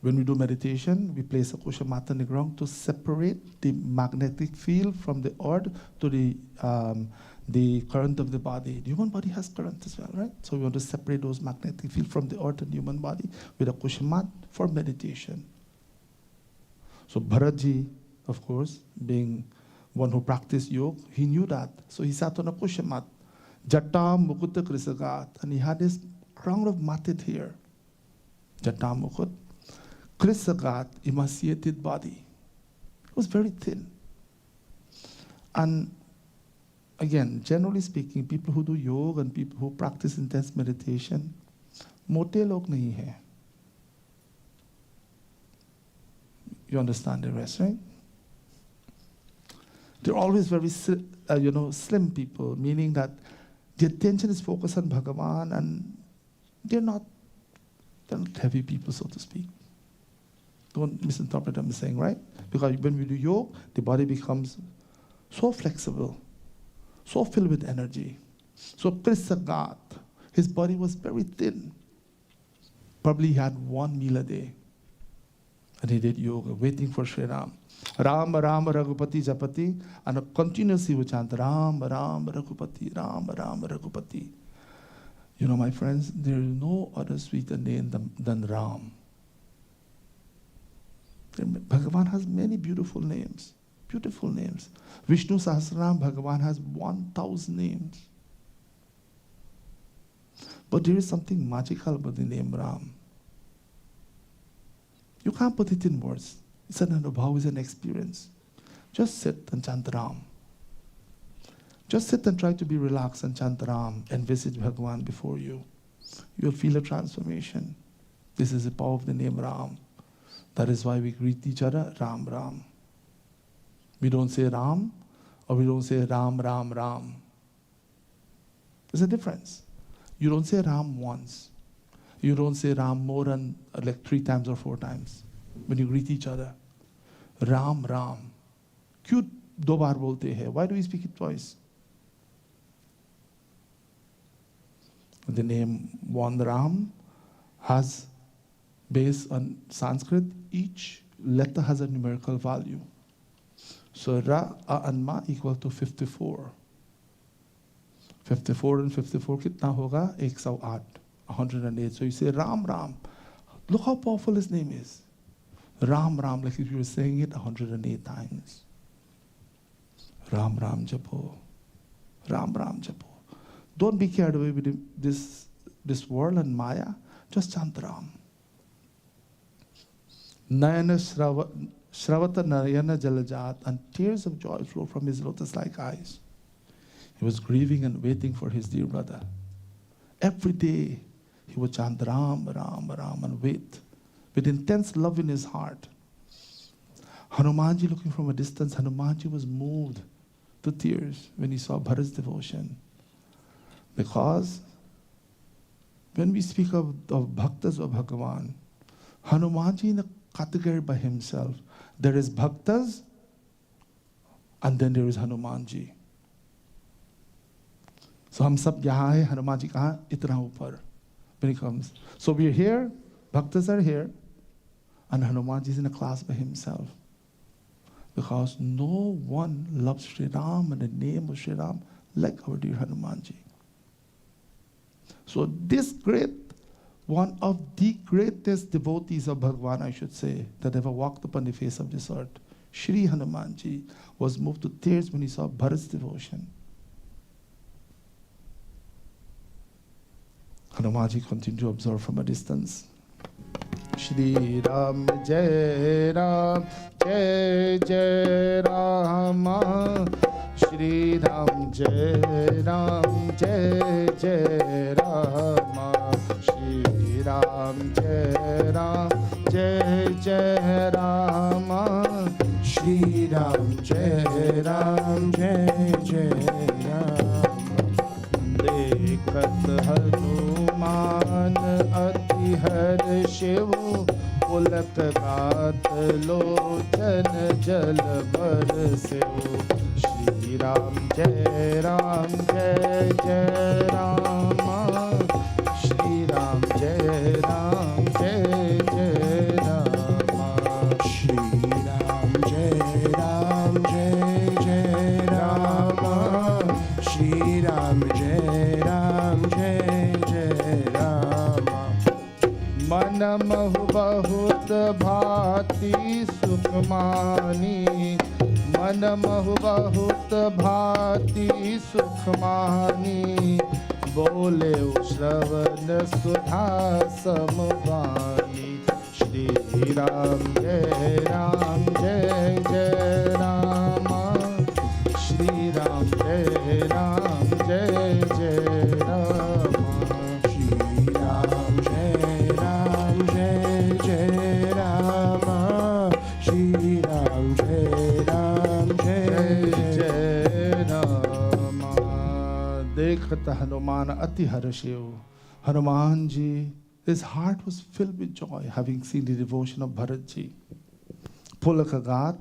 When we do meditation, we place a kusha mat on the ground to separate the magnetic field from the earth to the current of the body. The human body has current as well, right? So we want to separate those magnetic field from the earth and the human body with a kusha mat for meditation. So Bharatji, of course, being one who practiced yoga, he knew that. So he sat on a kusha mat, Jata Mukutta Krisagat, and he had this crown of matted hair. Jata Mukut, Krisagat, emaciated body. It was very thin. And again, generally speaking, people who do yoga and people who practice intense meditation, mote log nahi hai. You understand the rest, right? They're always very, slim people, meaning that the attention is focused on Bhagavan, and they're not heavy people, so to speak. Don't misinterpret what I'm saying, right? Because when we do yoga, the body becomes so flexible, so filled with energy. So Krisagat, his body was very thin. Probably he had one meal a day. And he did yoga, waiting for Sri Ram. Ram, Ram, Raghupati, Japati. And continuously would chant Ram, Ram, Raghupati, Ram, Ram, Raghupati. You know, my friends, there is no other sweeter name than Ram. Bhagavan has many beautiful names. Beautiful names. Vishnu Sahasranam, Bhagavan has 1,000 names. But there is something magical about the name Ram. You can't put it in words. It's an anubhav, it's an experience. Just sit and chant Ram. Just sit and try to be relaxed and chant Ram, envisage Bhagavan before you. You'll feel a transformation. This is the power of the name Ram. That is why we greet each other, Ram, Ram. We don't say Ram, or we don't say Ram, Ram, Ram. There's a difference. You don't say Ram once. You don't say Ram more than like 3 times or 4 times when you greet each other. Ram, Ram. क्यों 2 बार बोलते हैं? Why do we speak it twice? The name one Ram has, based on Sanskrit, each letter has a numerical value. So Ra, A and Ma equal to 54. 54 and 54 कितना होगा? 108. 108. So you say Ram, Ram. Look how powerful his name is. Ram, Ram, like if you were saying it 108 times. Ram, Ram, Japo. Ram, Ram, Japo. Don't be carried away with this world and Maya. Just chant Ram. Nayana Shravata Narayana Jalajat, and tears of joy flow from his lotus-like eyes. He was grieving and waiting for his dear brother. Every day he would chant Ram, Ram, Ram, and wait with intense love in his heart. Hanumanji, looking from a distance, Hanumanji was moved to tears when he saw Bharat's devotion. Because when we speak of bhaktas of Bhagavan, Hanumanji in a category by himself. There is bhaktas and then there is Hanumanji. So हम सब यहाँ हैं, हनुमान जी कहाँ? इतना ऊपर. When he comes. So we're here, bhaktas are here, and Hanumanji is in a class by himself. Because no one loves Sri Ram and the name of Sri Ram like our dear Hanumanji. So this great, one of the greatest devotees of Bhagavan, I should say, that ever walked upon the face of this earth, Shri Hanumanji, was moved to tears when he saw Bharat's devotion. Hanumanji continued to observe from a distance. Shri Ram Jai Ram Jai Jai Rama. Shri Ram Jai Ram Jai Jai Rama. Shri Ram Jai Ram Jai Jai Rama. Shri Ram Jai Ram Jai Jai Rama. देखत हनुमान अति हर्षिव पुलक गात लोचन जल बरसिव श्री राम जय जय रामा श्री राम जय जय रामा श्री राम जय जय रामा श्री राम जय जय रामा मन महु बहुत भांति सुख मानी मन महु बहुत भांति सुख मानी बोले श्रवण सुधा समवानी श्री राम जय जय रामा श्री राम जय जय रामा श्री राम जय जय रामा श्री राम जय जय रामा देखत हनुमान अति हर्षिव Hanuman ji, his heart was filled with joy having seen the devotion of Bharat ji. Pulakagat,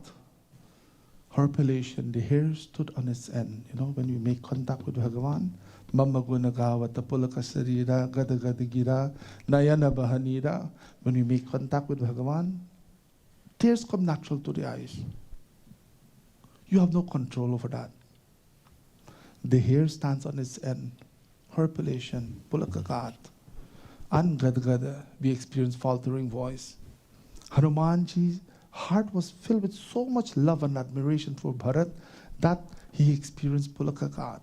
horripilation, the hair stood on its end. You know, when we make contact with Bhagavan, Mamma Gunagavata Pulaka Sarira, Gada Gada Gira, Nayana Bahanira, when we make contact with Bhagavan, tears come natural to the eyes. You have no control over that. The hair stands on its end. Horripilation, Pulakagat, and Gada Gada, we experience faltering voice. Hanumanji's heart was filled with so much love and admiration for Bharat that he experienced Pulakagat.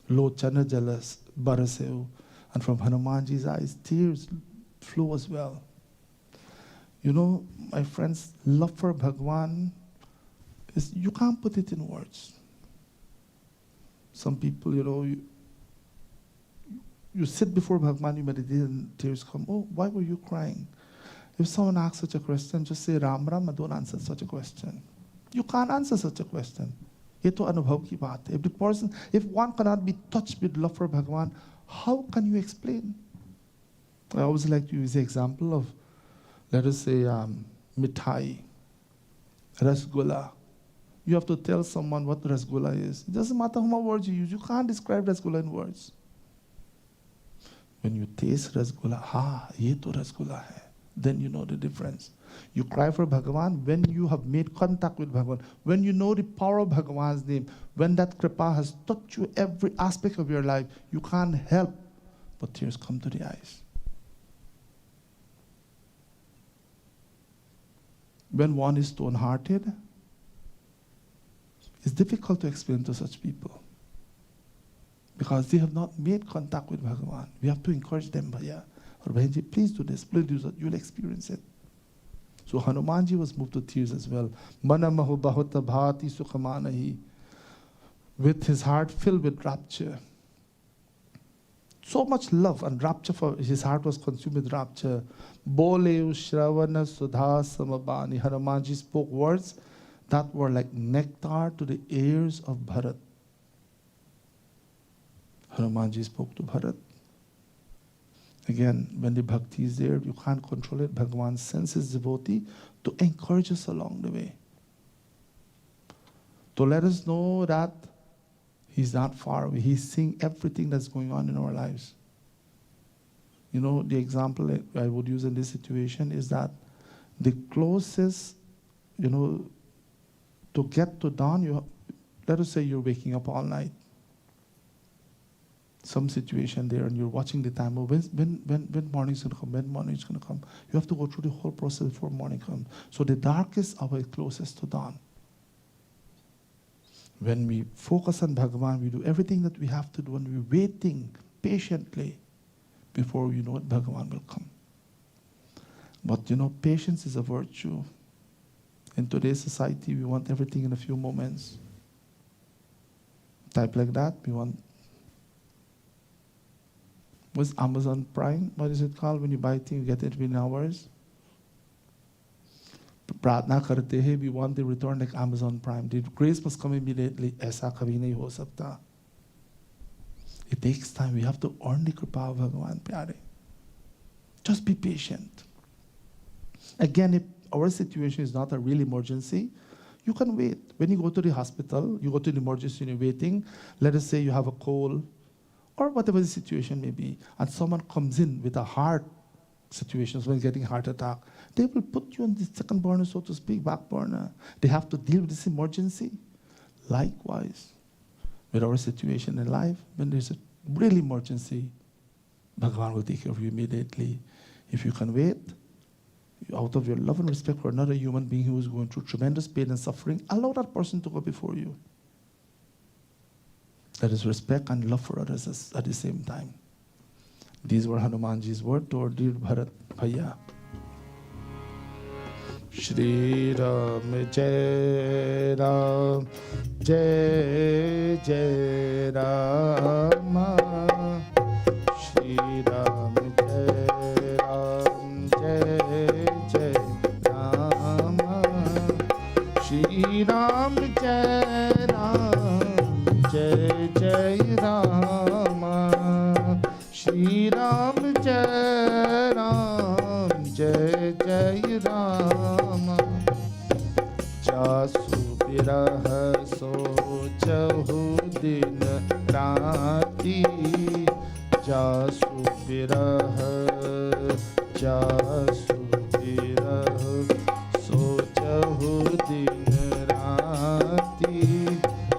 Lochana jealous, Barasev, and from Hanumanji's eyes, tears flew as well. You know, my friends, love for Bhagwan is, you can't put it in words. Some people, you know, you sit before Bhagwan, you meditate, and tears come. Oh, why were you crying? If someone asks such a question, just say Ram Ram and don't answer such a question. You can't answer such a question. Ye to anubhav ki baat hai. Every person, if one cannot be touched with love for Bhagwan, how can you explain? I always like to use the example of, let us say, mithai, rasgulla. You have to tell someone what rasgulla is. It doesn't matter how many words you use. You can't describe rasgulla in words. When you taste rasgulla, ye to rasgulla hai, then you know the difference. You cry for Bhagavan when you have made contact with Bhagavan, when you know the power of Bhagavan's name, when that kripa has touched you every aspect of your life, you can't help but tears come to the eyes. When one is stone-hearted, it's difficult to explain to such people because they have not made contact with Bhagavan. We have to encourage them, Bhaiya, or Bhaiji, please do this, please do that, you'll experience it. So Hanumanji was moved to tears as well. Mana mahu bahut bhati sukhamanahi. With his heart filled with rapture. So much love and rapture, for his heart was consumed with rapture. Bole Shravana Sudha Samabani. Hanumanji spoke words that were like nectar to the ears of Bharat. Hanumanji spoke to Bharat. Again, when the bhakti is there, you can't control it. Bhagavan sends his devotee to encourage us along the way. To let us know that he's not far away. He's seeing everything that's going on in our lives. You know, the example I would use in this situation is that the closest, you know, to get to dawn, let us say you're waking up all night. Some situation there and you're watching the time. Oh, when morning's going to come? When morning's going to come? You have to go through the whole process before morning comes. So the darkest hour is closest to dawn. When we focus on Bhagavan, we do everything that we have to do and we're waiting patiently before you know it, Bhagavan will come. But you know, patience is a virtue. In today's society, we want everything in a few moments. Type like that, we want. What's Amazon Prime? What is it called? When you buy things, you get it within hours. प्रार्थना करते हैं, we want the return like Amazon Prime. The grace must come immediately. ऐसा कभी नहीं हो सकता. It takes time. We have to earn the kripa of Bhagavan, pyare. Just be patient. Again, if our situation is not a real emergency, you can wait. When you go to the hospital, you go to the emergency and you're waiting. Let us say you have a cold, or whatever the situation may be, and someone comes in with a heart situation, someone getting a heart attack, they will put you on the second burner, so to speak, back burner. They have to deal with this emergency. Likewise, with our situation in life, when there's a real emergency, Bhagavan will take care of you immediately. If you can wait, out of your love and respect for another human being who is going through tremendous pain and suffering, allow that person to go before you. That is respect and love for others at the same time. These were Hanumanji's words to our dear Bharat Bhaiya. Shri Ram Jai Ram Jai Jai Rama. Shri Ram Jai Ram Jai Jai Rama. Shri Ram Jai Ram Jai Jai Rama. Shri Ram Jai Ram Jai Jai Rama. Jasu birah sochahu din rati. Jasu birah sochahu din rati.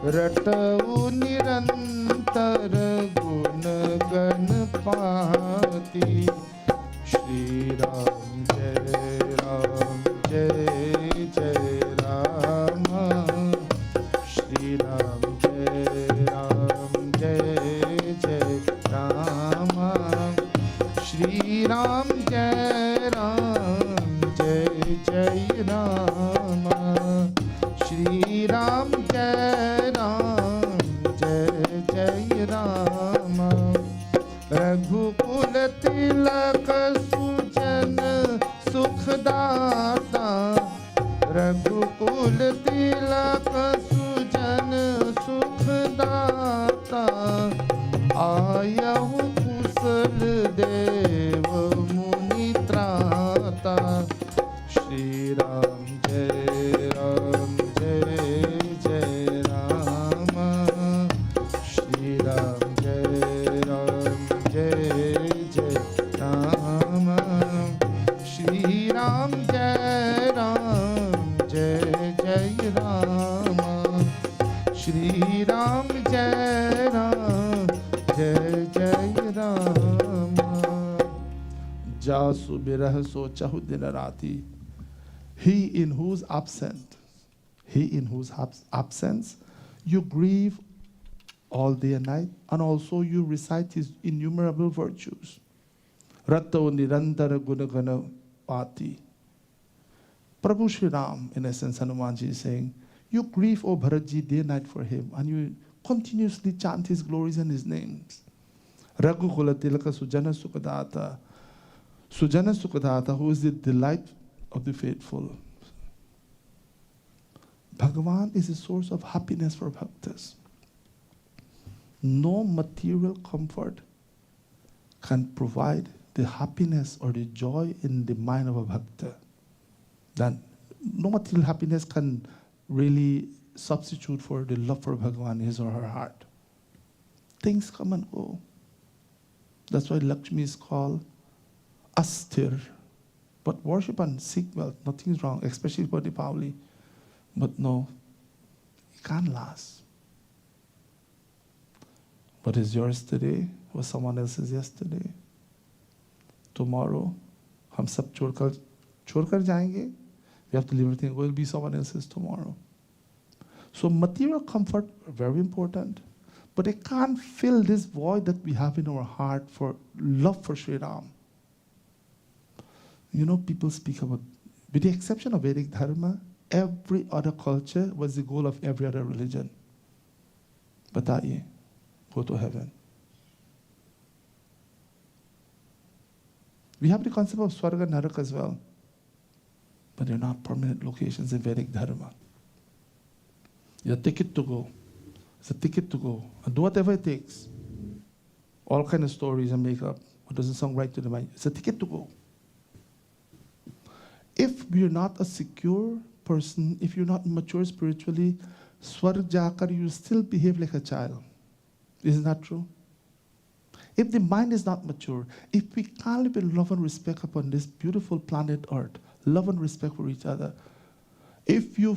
Ratau nirantar gun gan pati. Shri Ram Jai Ram Jai Jai Rama. Shri Ram Jai Ram Jai Jai Rama. Shri Ram Jai Ram Jai Jai Ram, Jai Jai Ram. Jasu birah so chahu din rati. He in whose absence you grieve all day and night, and also you recite his innumerable virtues. Rato nirantara gunagana pati. Prabhu Sri Ram, in essence, Hanumanji is saying, you grieve, O Bharatji, day and night for him, and you continuously chant his glories and his names. Raghukula Tilaka Sujana Sukadata. Sujana Sukadata, who is the delight of the faithful. Bhagavan is a source of happiness for bhaktas. No material comfort can provide the happiness or the joy in the mind of a bhakta. Then no material happiness can really substitute for the love for Bhagavan in his or her heart. Things come and go. That's why Lakshmi is called Asthir. But worship and seek wealth, nothing's wrong, especially for Deepavali. But no, it can't last. What is yours today was someone else's yesterday. Tomorrow, हम सब छोड़कर जाएंगे. We have to leave everything. It will be someone else's tomorrow. So material comfort, very important. But it can't fill this void that we have in our heart for love for Sri Ram. You know, people speak about, with the exception of Vedic Dharma, every other culture was the goal of every other religion. Bataiye, go to heaven. We have the concept of Swarga and Narak as well. But they're not permanent locations in Vedic Dharma. It's a ticket to go. It's a ticket to go. And do whatever it takes. All kind of stories and make up. What doesn't sound right to the mind. It's a ticket to go. If we're not a secure person, if you're not mature spiritually, Swarg Jakar, you still behave like a child. Isn't that true? If the mind is not mature, if we can't live in love and respect upon this beautiful planet Earth, love and respect for each other. If we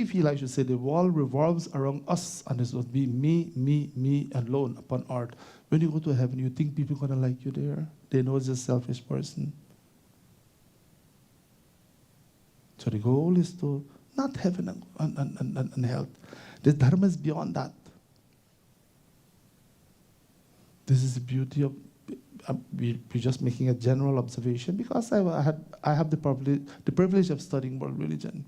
feel, I should say, the world revolves around us and this will be me alone upon earth. When you go to heaven, you think people are going to like you there? They know it's a selfish person. So the goal is to not heaven and health. The dharma is beyond that. This is the beauty of we're just making a general observation because I have the privilege of studying world religion.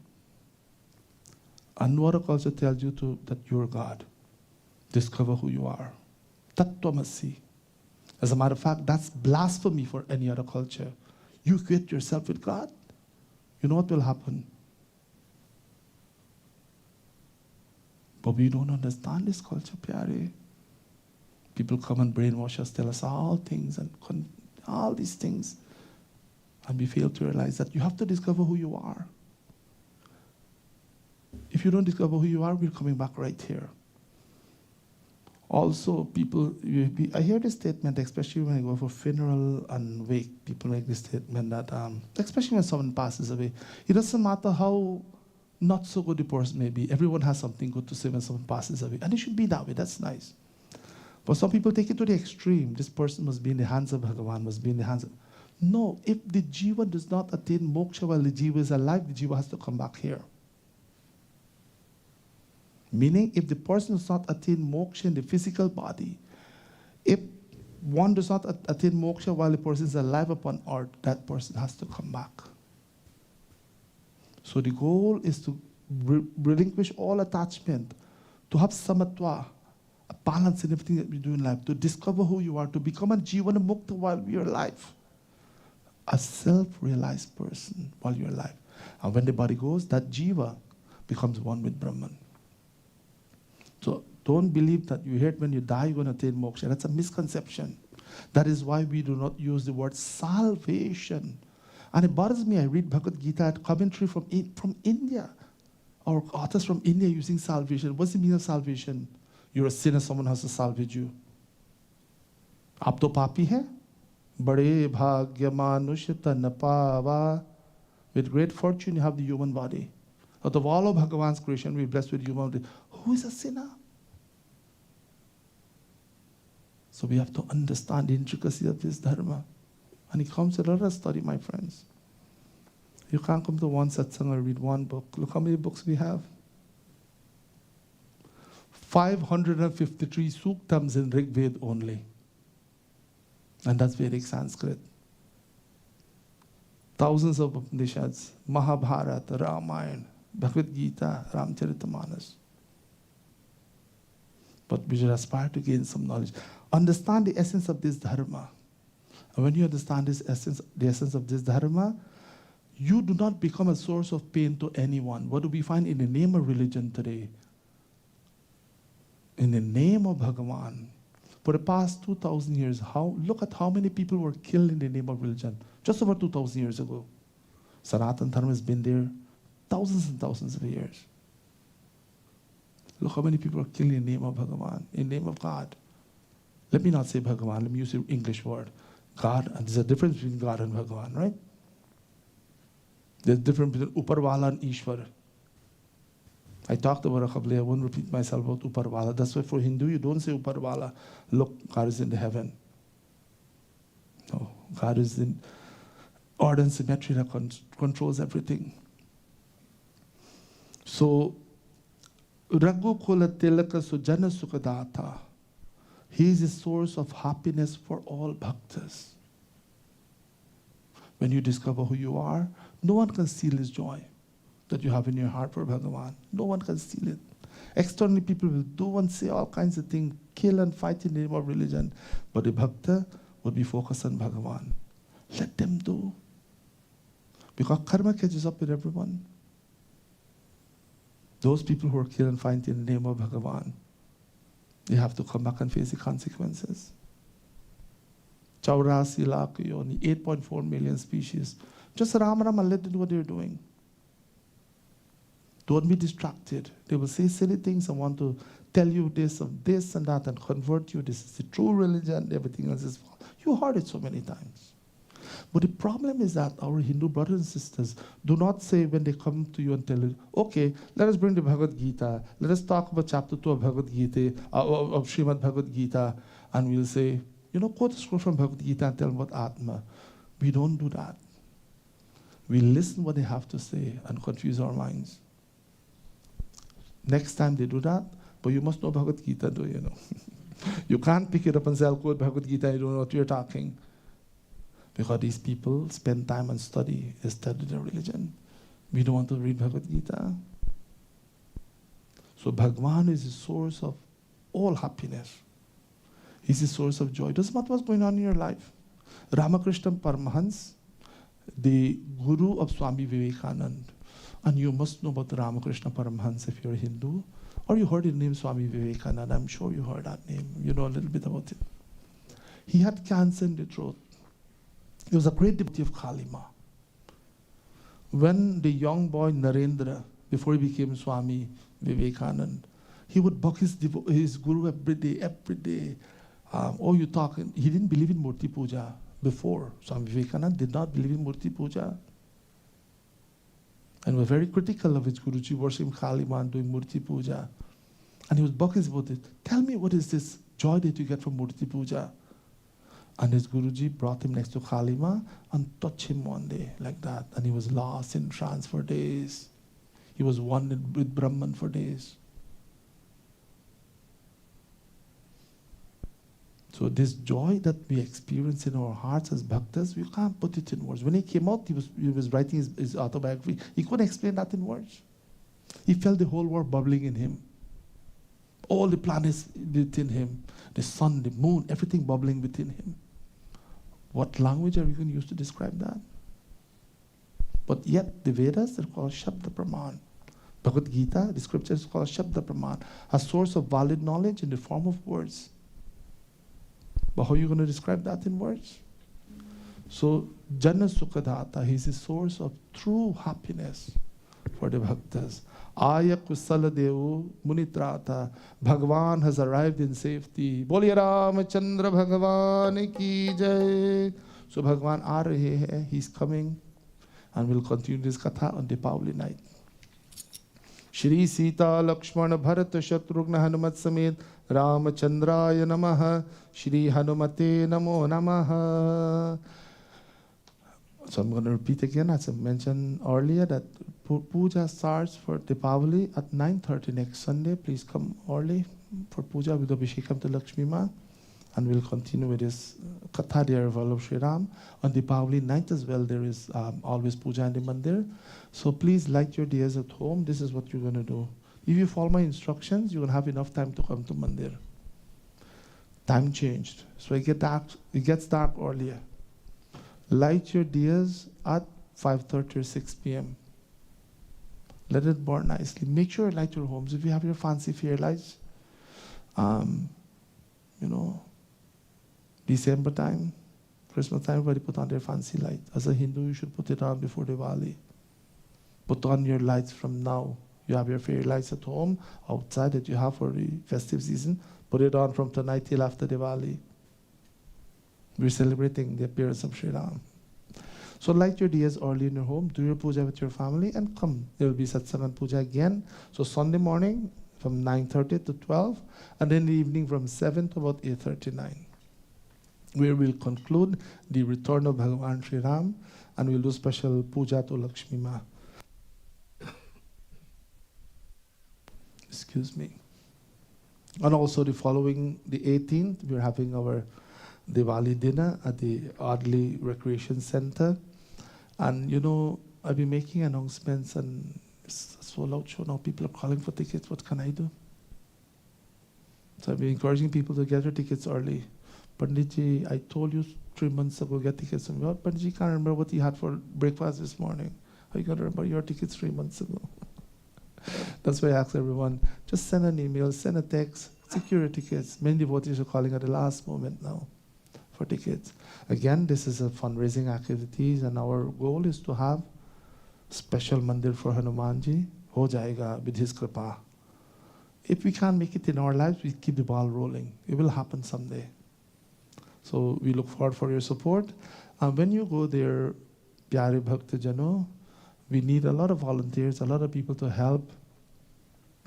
And no other culture tells you that you're God. Discover who you are. Tattvamasi. As a matter of fact, that's blasphemy for any other culture. You equate yourself with God. You know what will happen? But we don't understand this culture, pyare. People come and brainwash us, tell us all things and all these things. And we fail to realize that you have to discover who you are. If you don't discover who you are, we're coming back right here. Also, I hear this statement, especially when I go for funeral and wake, people make this statement that, especially when someone passes away, it doesn't matter how not so good the person may be, everyone has something good to say when someone passes away. And it should be that way, that's nice. But some people take it to the extreme. This person must be in the hands of Bhagavan, must be in the hands of... No, if the jiva does not attain moksha while the jiva is alive, the jiva has to come back here. Meaning, if the person does not attain moksha in the physical body, if one does not attain moksha while the person is alive upon earth, that person has to come back. So the goal is to relinquish all attachment, to have samatva, a balance in everything that we do in life, to discover who you are, to become a jivana mukta while we are alive. A self-realized person while you're alive. And when the body goes, that jiva becomes one with Brahman. So don't believe that you heard when you die you're going to attain moksha. That's a misconception. That is why we do not use the word salvation. And it bothers me, I read Bhagavad Gita at commentary from India. Our authors from India using salvation. What's the meaning of salvation? You're a sinner, someone has to salvage you. आप तो पापी हैं, बड़े भाग्य मानुष्य तन पावा. With great fortune, you have the human body. Out of all of Bhagavan's creation, we're blessed with human body. Who is a sinner? So we have to understand the intricacy of this dharma. And it comes to let us study, my friends. You can't come to one satsang or read one book. Look how many books we have. 553 suktams in Rig Ved only. And that's Vedic Sanskrit. Thousands of Upanishads, Mahabharata, Ramayana, Bhagavad Gita, Ramcharitamanas. But we should aspire to gain some knowledge. Understand the essence of this dharma. And when you understand the essence of this dharma, you do not become a source of pain to anyone. What do we find in the name of religion today? In the name of Bhagavan, for the past 2,000 years, look at how many people were killed in the name of religion. Just over 2,000 years ago. Sanatana Dharma has been there thousands and thousands of years. Look how many people are killed in the name of Bhagavan, in the name of God. Let me not say Bhagavan, let me use the English word. God, and there's a difference between God and Bhagavan, right? There's a difference between Uparwala and Ishwar. I talked about it, I won't repeat myself about Uparwala. That's why for Hindu, you don't say Uparwala. Look, God is in the heaven. No, God is in order and symmetry that controls everything. So, Raghu Kula Tilaka Sujana Sukadata. He is a source of happiness for all bhaktas. When you discover who you are, no one can steal his joy that you have in your heart for Bhagavan. No one can steal it. Externally, people will do and say all kinds of things, kill and fight in the name of religion. But the bhakta will be focused on Bhagavan. Let them do. Because karma catches up with everyone. Those people who are killed and fight in the name of Bhagavan, they have to come back and face the consequences. 84 lakh yoni, 8.4 million species. Just Ram Ram and let them do what they're doing. Don't be distracted. They will say silly things and want to tell you this and that and convert you. This is the true religion, everything else is false. You heard it so many times. But the problem is that our Hindu brothers and sisters do not say when they come to you and tell you, okay, let us bring the Bhagavad Gita. Let us talk about chapter 2 of Bhagavad Gita, of Srimad Bhagavad Gita. And we'll say, quote a scroll from Bhagavad Gita and tell them about Atma. We don't do that. We listen what they have to say and confuse our minds. Next time they do that, but you must know Bhagavad Gita, do you know? You can't pick it up and say, I'll quote Bhagavad Gita, you don't know what you're talking. Because these people spend time and study their religion. We don't want to read Bhagavad Gita. So Bhagavan is the source of all happiness. He's the source of joy. Doesn't matter what's going on in your life. Ramakrishna Paramahans, the guru of Swami Vivekananda. And you must know about Ramakrishna Paramahans if you're a Hindu. Or you heard the name Swami Vivekananda. I'm sure you heard that name. You know a little bit about it. He had cancer in the throat. He was a great devotee of Kalima. When the young boy Narendra, before he became Swami Vivekananda, he would bug his guru every day. You talking? He didn't believe in Murti Puja before. Swami Vivekananda did not believe in Murti Puja. And was very critical of his Guruji worshiping Kalima and doing Murti Puja. And he was bugging about it. Tell me, what is this joy that you get from Murti Puja? And his Guruji brought him next to Kalima and touched him one day like that. And he was lost in trance for days. He was one with Brahman for days. So this joy that we experience in our hearts as bhaktas, we can't put it in words. When he came out, he was writing his autobiography. He couldn't explain that in words. He felt the whole world bubbling in him. All the planets within him, the sun, the moon, everything bubbling within him. What language are we going to use to describe that? But yet, the Vedas are called Shabda Praman. Bhagavad Gita, the scriptures is called Shabda Praman, a source of valid knowledge in the form of words. But how are you going to describe that in words? So, Jana Sukadata, he's a source of true happiness for the bhaktas. Aya Kusala Devu Munitrata, Bhagavan has arrived in safety. Boliya Ramachandra Bhagavan ki jai. So Bhagavan aa rahe hai, he's coming, and we'll continue this katha on Deepavali night. Shri Sita Lakshmana Bharata Shatrugna Hanumat Samet Ramachandraya Namaha, Shri Hanumate Namo Namaha. So I'm going to repeat again, as I mentioned earlier, that puja starts for Deepavali at 9:30 next Sunday. Please come early for puja with Abhishekam to Lakshmi Ma. And we'll continue with this Katha there of Lord Sri Ram. On Deepavali night as well, there is always puja in the mandir. So please light your diyas at home. This is what you're going to do. If you follow my instructions, you're going to have enough time to come to mandir. Time changed. So it gets dark earlier. Light your diyas at 5:30 or 6 p.m. Let it burn nicely. Make sure you light your homes. If you have your fancy fair lights, December time, Christmas time, everybody put on their fancy light. As a Hindu, you should put it on before Diwali. Put on your lights from now. You have your fairy lights at home, outside that you have for the festive season. Put it on from tonight till after Diwali. We're celebrating the appearance of Sri Ram. So light your diyas early in your home, do your puja with your family, and come. There will be satsang and puja again. So Sunday morning from 9:30 to 12, and then in the evening from 7 to about 8:39. Where we'll conclude the return of Bhagavan Sri Ram, and we'll do special puja to Lakshmi Ma. Excuse me. And also the 18th, we're having our Diwali dinner at the Audley Recreation Center. And I'll be making announcements, and it's so loud show now. People are calling for tickets. What can I do? So I'll be encouraging people to get their tickets early. Panditji, I told you 3 months ago, get tickets from God. Panditji can't remember what he had for breakfast this morning. How you going to remember your tickets 3 months ago? That's why I ask everyone, just send an email, send a text, secure your tickets. Many devotees are calling at the last moment now for tickets. Again, this is a fundraising activities, and our goal is to have special mandir for Hanumanji. Ho jayega with his kripa. If we can't make it in our lives, we keep the ball rolling. It will happen someday. So we look forward for your support. And when you go there, Pyare Bhakta Jano, we need a lot of volunteers, a lot of people to help,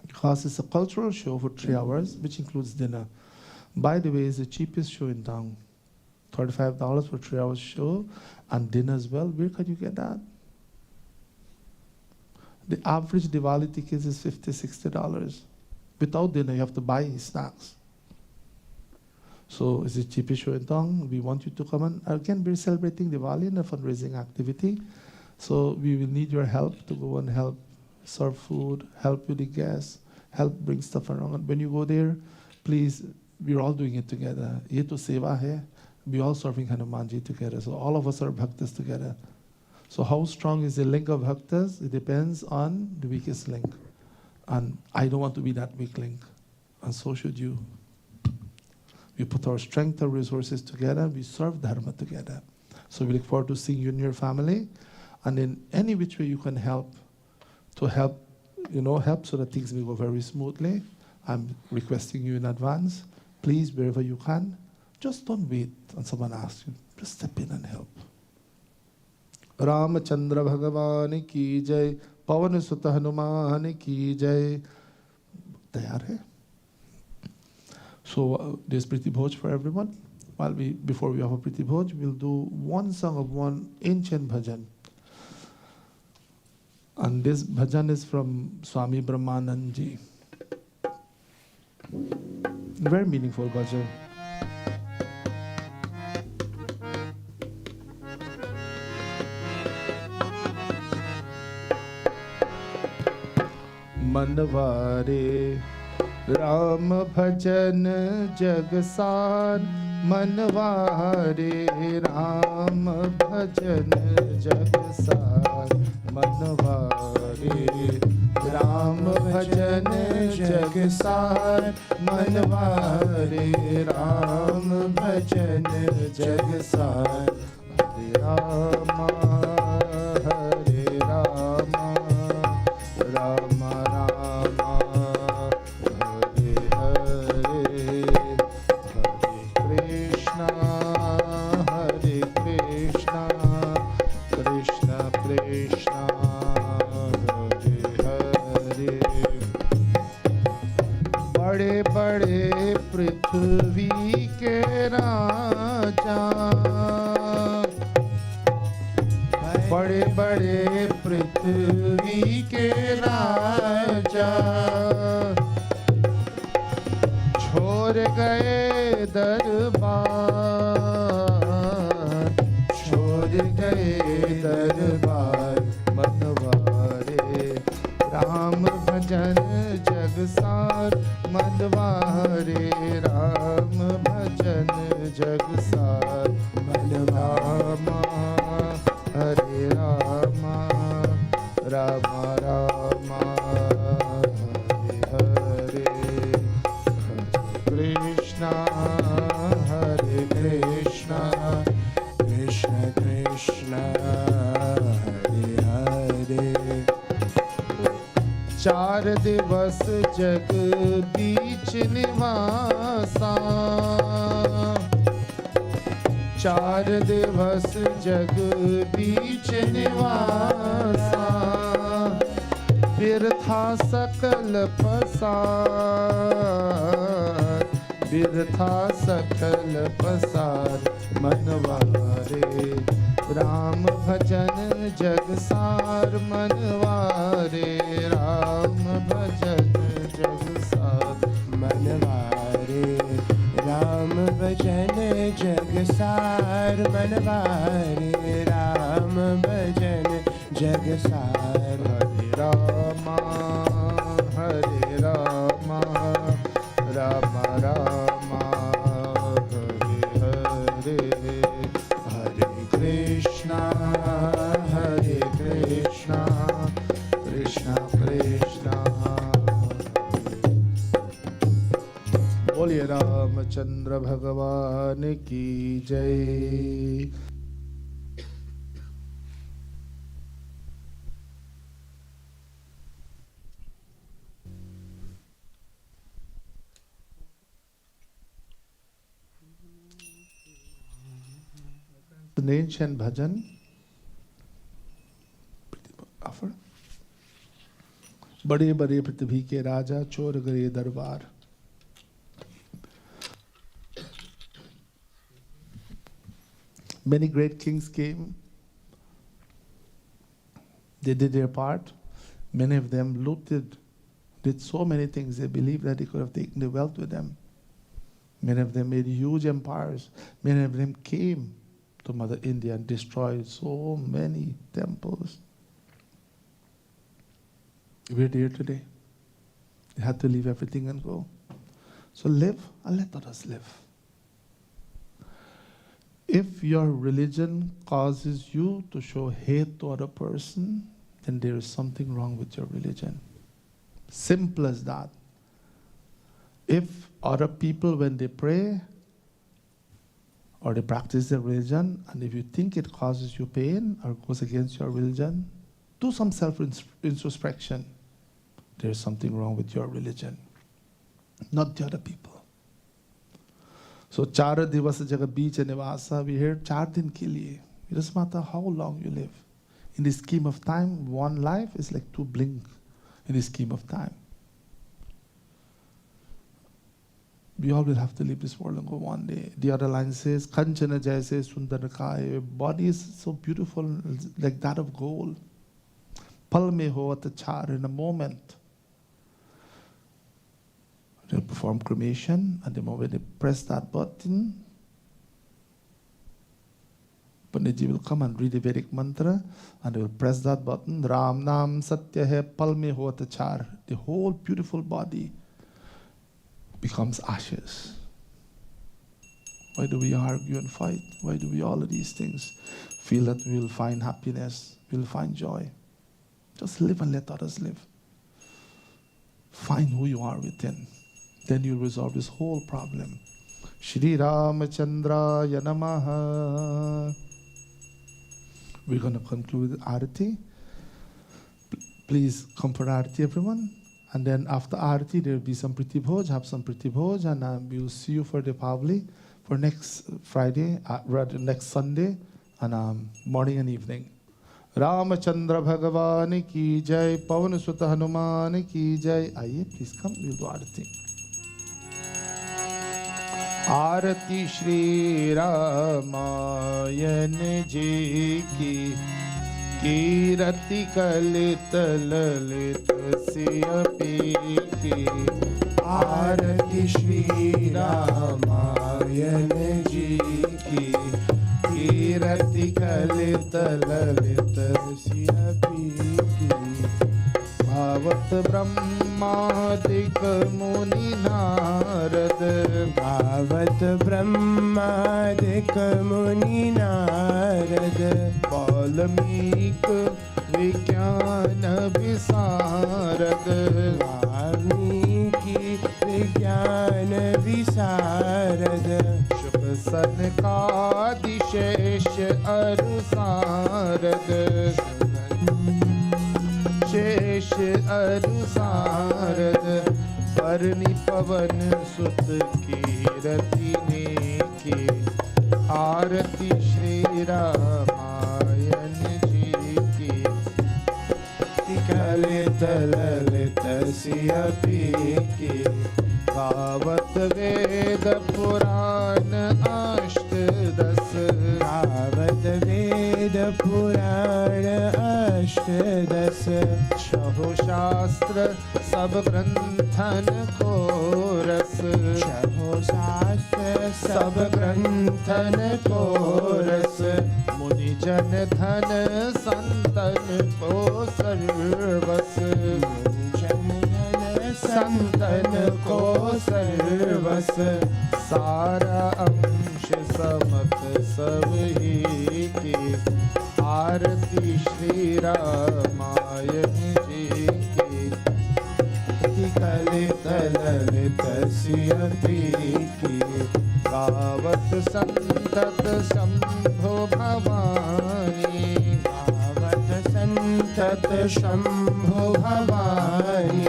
because it's a cultural show for 3 hours, which includes dinner. By the way, it's the cheapest show in town. $35 for 3 hours show, and dinner as well. Where can you get that? The average Diwali ticket is $50, $60. Without dinner, you have to buy snacks. So it's the cheapest show in town. We want you to come, and again, we're celebrating Diwali in a fundraising activity. So we will need your help to go and help serve food, help with the guests, help bring stuff around. And when you go there, please, we're all doing it together. Ye to seva hai. We're all serving Hanumanji together. So all of us are bhaktas together. So how strong is the link of bhaktas? It depends on the weakest link. And I don't want to be that weak link. And so should you. We put our strength, our resources together. We serve Dharma together. So we look forward to seeing you and your family. And in any which way you can help, to help so that things will go very smoothly. I'm requesting you in advance. Please, wherever you can, just don't wait and someone asks you. Just step in and help. Ramachandra Bhagavan ki jai, Pavan Sutta Hanuman ki jai. Tayar hai? So there's Priti Bhoj for everyone. Before we have a Priti Bhoj, we'll do one song of one ancient bhajan. And this bhajan is from Swami Brahmanand Ji. Very meaningful bhajan. Manvare Ram bhajan jagsar, Manvare Ram bhajan jagsar, Manvare Ram bhajan jagsar, Manvare Ram bhajan jagsar. Hare Rama, Hare Rama, Rama Rama, Hare Hare, Hare Krishna, Hare Krishna, Krishna Krishna, Hare Hare. बड़े बड़े पृथ्वी के राजा, बड़े बड़े पृथ्वी के राजा, छोड़ गए दरबार, छोड़ गए दरबार मनवारे, राम भजन जगसार मनवारे, राम भजन जगसार मनवामा, हरे रामा रामा रामा हरे हरे, कृष्णा हरे कृष्णा, कृष्ण कृष्ण हरे हरे। 4 दिवस जग बीच निवासा, 4 दिवस जग बीच निवासा, बिरथा सकल पसार, बिरथा सकल पसार मनवारे, राम भजन जगसार मनवारे, राम भजन जगसार मनवारे, राम भजन जगसार मनवारे, राम भजन जगसार। हरे रामा राम राम हरे हरे, हरे कृष्णा कृष्ण कृष्ण। बोलिए रामचंद्र भगवान की जय। An ancient bhajan offer. बड़े बड़े पृथ्वी के राजा चोर गए दरबार, many great kings came, they did their part, many of them looted, did so many things, they believed that they could have taken the wealth with them. Many of them made huge empires, many of them came to Mother India and destroyed so many temples. We're here today. You had to leave everything and go. So live and let others live. If your religion causes you to show hate to other person, then there is something wrong with your religion. Simple as that. If other people, when they pray or they practice their religion, and if you think it causes you pain or goes against your religion, do some self-introspection. There is something wrong with your religion, not the other people. So, 4 divas jaga beach nivasa, we heard 4 din ke liye. It doesn't matter how long you live. In the scheme of time, one life is like 2 blink in the scheme of time. We all will have to leave this world and go one day. The other line says, Kanchana jaise sundarakaya. Body is so beautiful, like that of gold. Pal mein ho atachar, in a moment. They'll perform cremation, and the moment they press that button, Panditji will come and read the Vedic mantra, and they will press that button. Ram Nam Satya Hai Pal mein ho atachar. The whole beautiful body becomes ashes. Why do we argue and fight? Why do we all of these things? Feel that we will find happiness, we will find joy. Just live and let others live. Find who you are within. Then you'll resolve this whole problem. Shri Ramachandraya Namaha. We're going to conclude with Arati. Please come for Arati, everyone. And then after Arati, there will be some Priti Bhoj, have some Priti Bhoj, and we'll see you for the Pavli for next Friday, rather next Sunday, and morning and evening. Ramachandra Bhagavan ki jai, Pavan Sutta Hanuman ki jai. Aye, please come, we'll do Arati. आरती श्री रामायण जी की कीरति कलित ललित सियपी की। आरती श्री रामायण जी की कीरति कलित ललित सियपी की। भावत ब्रह्मादिक मुनि नारद भावत ब्रह्मादिक मुनि नारद वाल्मीक विज्ञान विशारद वाल्मीकि विज्ञान विशारद शुभ सनकादिशेष अरुसारद शेष अरुसारद परनि पवन सुत कीरति ने की। आरती श्री रामायण जी की कलित ललित सियपी की। गावत वेद पुराण अष्टदश गावत वेद पुराण अष्टदश छहो शास्त्र सब ग्रंथन को रस। छहो शास्त्र सब ग्रंथन को रस मुनि जन धन संतन को सर्वस। संतन को सर्वस सारा अंश समत सब ही की। आरती श्री रामायण जी की कलित ललित सियपी की। गावत संतत शंभो भवानी गावत संतत शंभो भवानी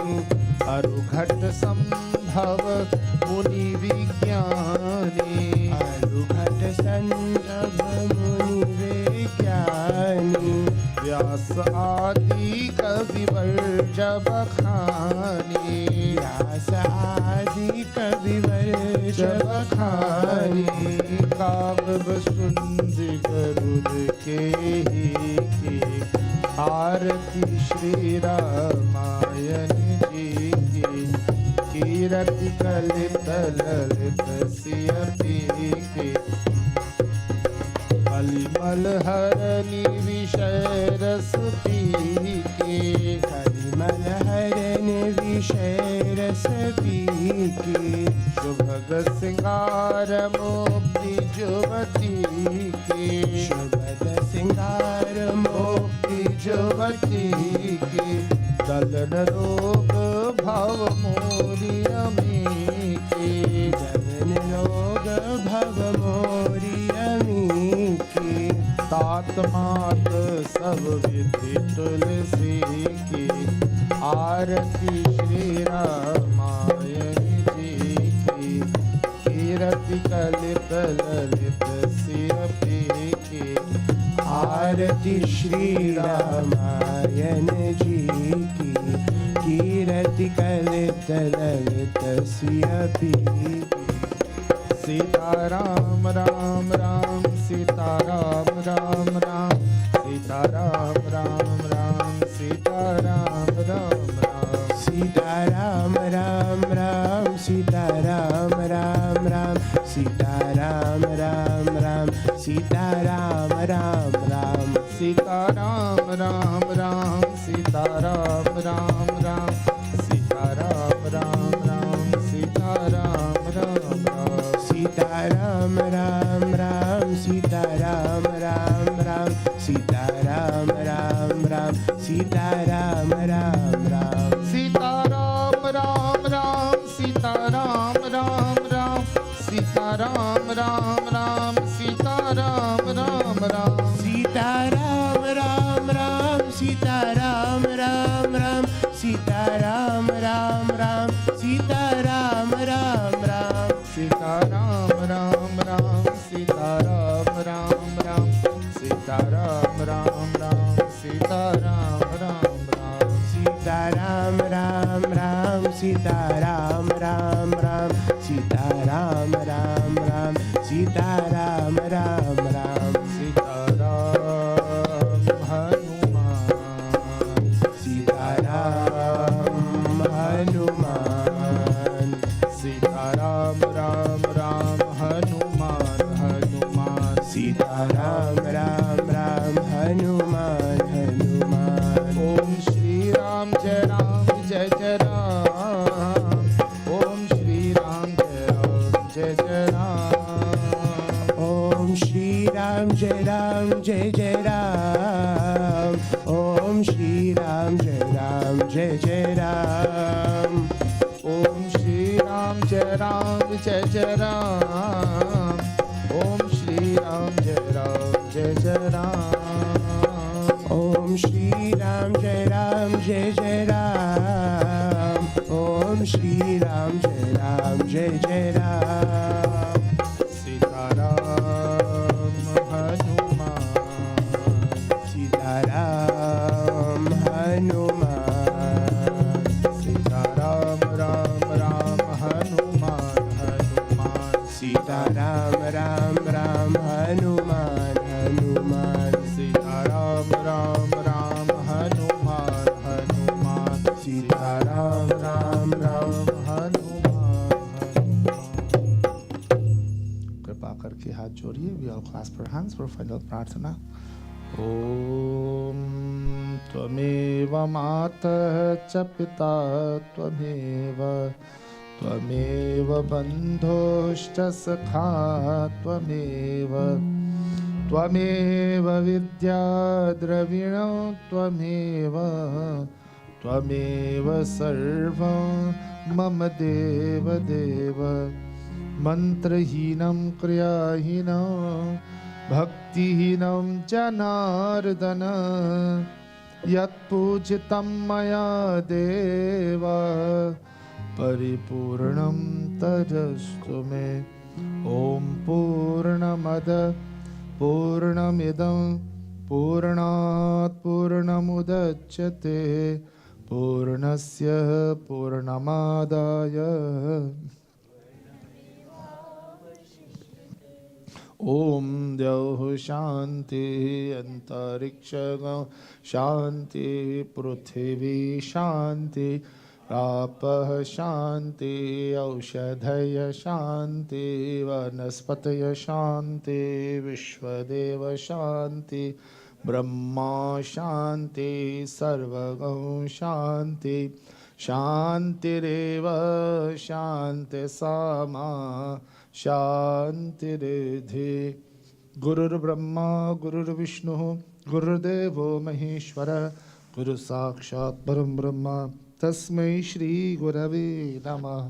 अरुघट संभव मुनि विज्ञानी। अरुघट संभव मुनि विज्ञानी व्यास आदि कविवर जब खानी। व्यास आदि कविवर जब खानी काव्य सुंद गरुड़ के ही की। आरती श्री रामायण जी की कीरति कलित ललित सियपी की। कलिमल हरनि विषय रस पी के। कलिमल हरनि विषय रस पी के। शुभग सिंगार मुक्ति जुवती की। शुभद सिंगार मुक्ति जुवती की। दलन रोग भव मोरियमी की। दलन रोग भव मोरियमी की। तात मात सब विधि तुलसी की। आरती श्री रामायण जी की कीरति कलित ललित सियपी की। आरती श्री रामायण जी की कीरति कलित ललित सियपी की। सीता राम राम राम सीता राम राम राम सीता राम राम राम सीता राम राम राम। सीता राम राम राम सीता राम राम राम सीता राम राम राम सीता राम राम राम। सीता राम राम राम सीता राम राम राम सीता राम राम राम सीता राम राम राम। सीता राम राम राम सीता राम राम राम सीता राम राम राम सीता राम राम राम। सीता राम राम राम सीता राम राम राम सीता राम राम राम सीता राम राम राम। सीता राम राम राम सीता राम राम राम सीता राम राम राम सीता राम राम राम। सीता राम राम राम सीता राम राम राम सीता राम राम राम सीता राम राम राम। सीता राम राम राम सीता राम राम राम सीता राम राम सीताराम राम राम सीताराम हनुमान सीताराम हनुमान सीताराम राम राम हनुमान हनुमान सीताराम राम राम हनुमान हनुमान ओम श्री राम जय राम ओम श्री राम जय राम ओम श्री राम जय जय राम ओम श्री राम जय जय राम ओम श्री राम जय राम ओम श्री राम जय राम ओम श्री राम जय जय राम ओम श्री राम जय राम सीताराम हनुमान सीताराम हनुमान सीताराम राम राम हनुमान हनुमान सीताराम राम राम हनुमान हनुमान सीताराम राम राम हनुमान हनुमान सीताराम राम राम हनुमान कृपा करके हाथ जोड़िए. We all clasp our hands for final प्रार्थना. ओम त्वमेव मातः च पिता त्वमेव बन्धुश्च सखा त्वमेव विद्या द्रविणं त्वमेव सर्वं मम देव मन्त्रहीनं क्रियाहीनं भक्तिहीनं जनार्दन यत्पूजितं मया देव परिपूर्णं तदस्तु मे. ॐ पूर्णमद पूर्णमिदं पूर्णात् पूर्णमुदच्यते पूर्णस्य पूर्णमादाय ओम द्यौः शांति अंतरिक्षं शांति पृथिवी शांति रापः शांति औषधय शांति वनस्पतय शांति विश्वदेव शांति ब्रह्मा शांति सर्वगं शांति शांतिरेव शांति सामा शांतिरिधि. गुरुर्ब्रह्मा गुरुर्विष्णु गुरुर्देवो महेश्वर गुरु साक्षात् परं ब्रह्म तस्मै श्री गुरवे नमः.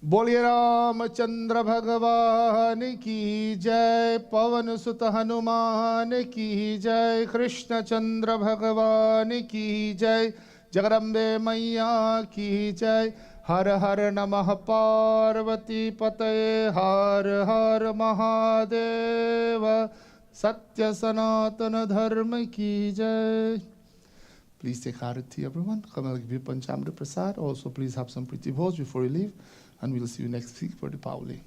बोलिए रामचंद्र भगवान की जय. पवन सुत हनुमान की जय. कृष्णचंद्र भगवान की जय. जगदम्बे मैया की जय. हर हर नमः पार्वती पतये हर हर महादेव. सत्य सनातन धर्म की जय. Please take Harati, everyone. Come and give you Panchamrit Prasad. Also, please have some pretty votes before you leave. And we'll see you next week for the Pauli.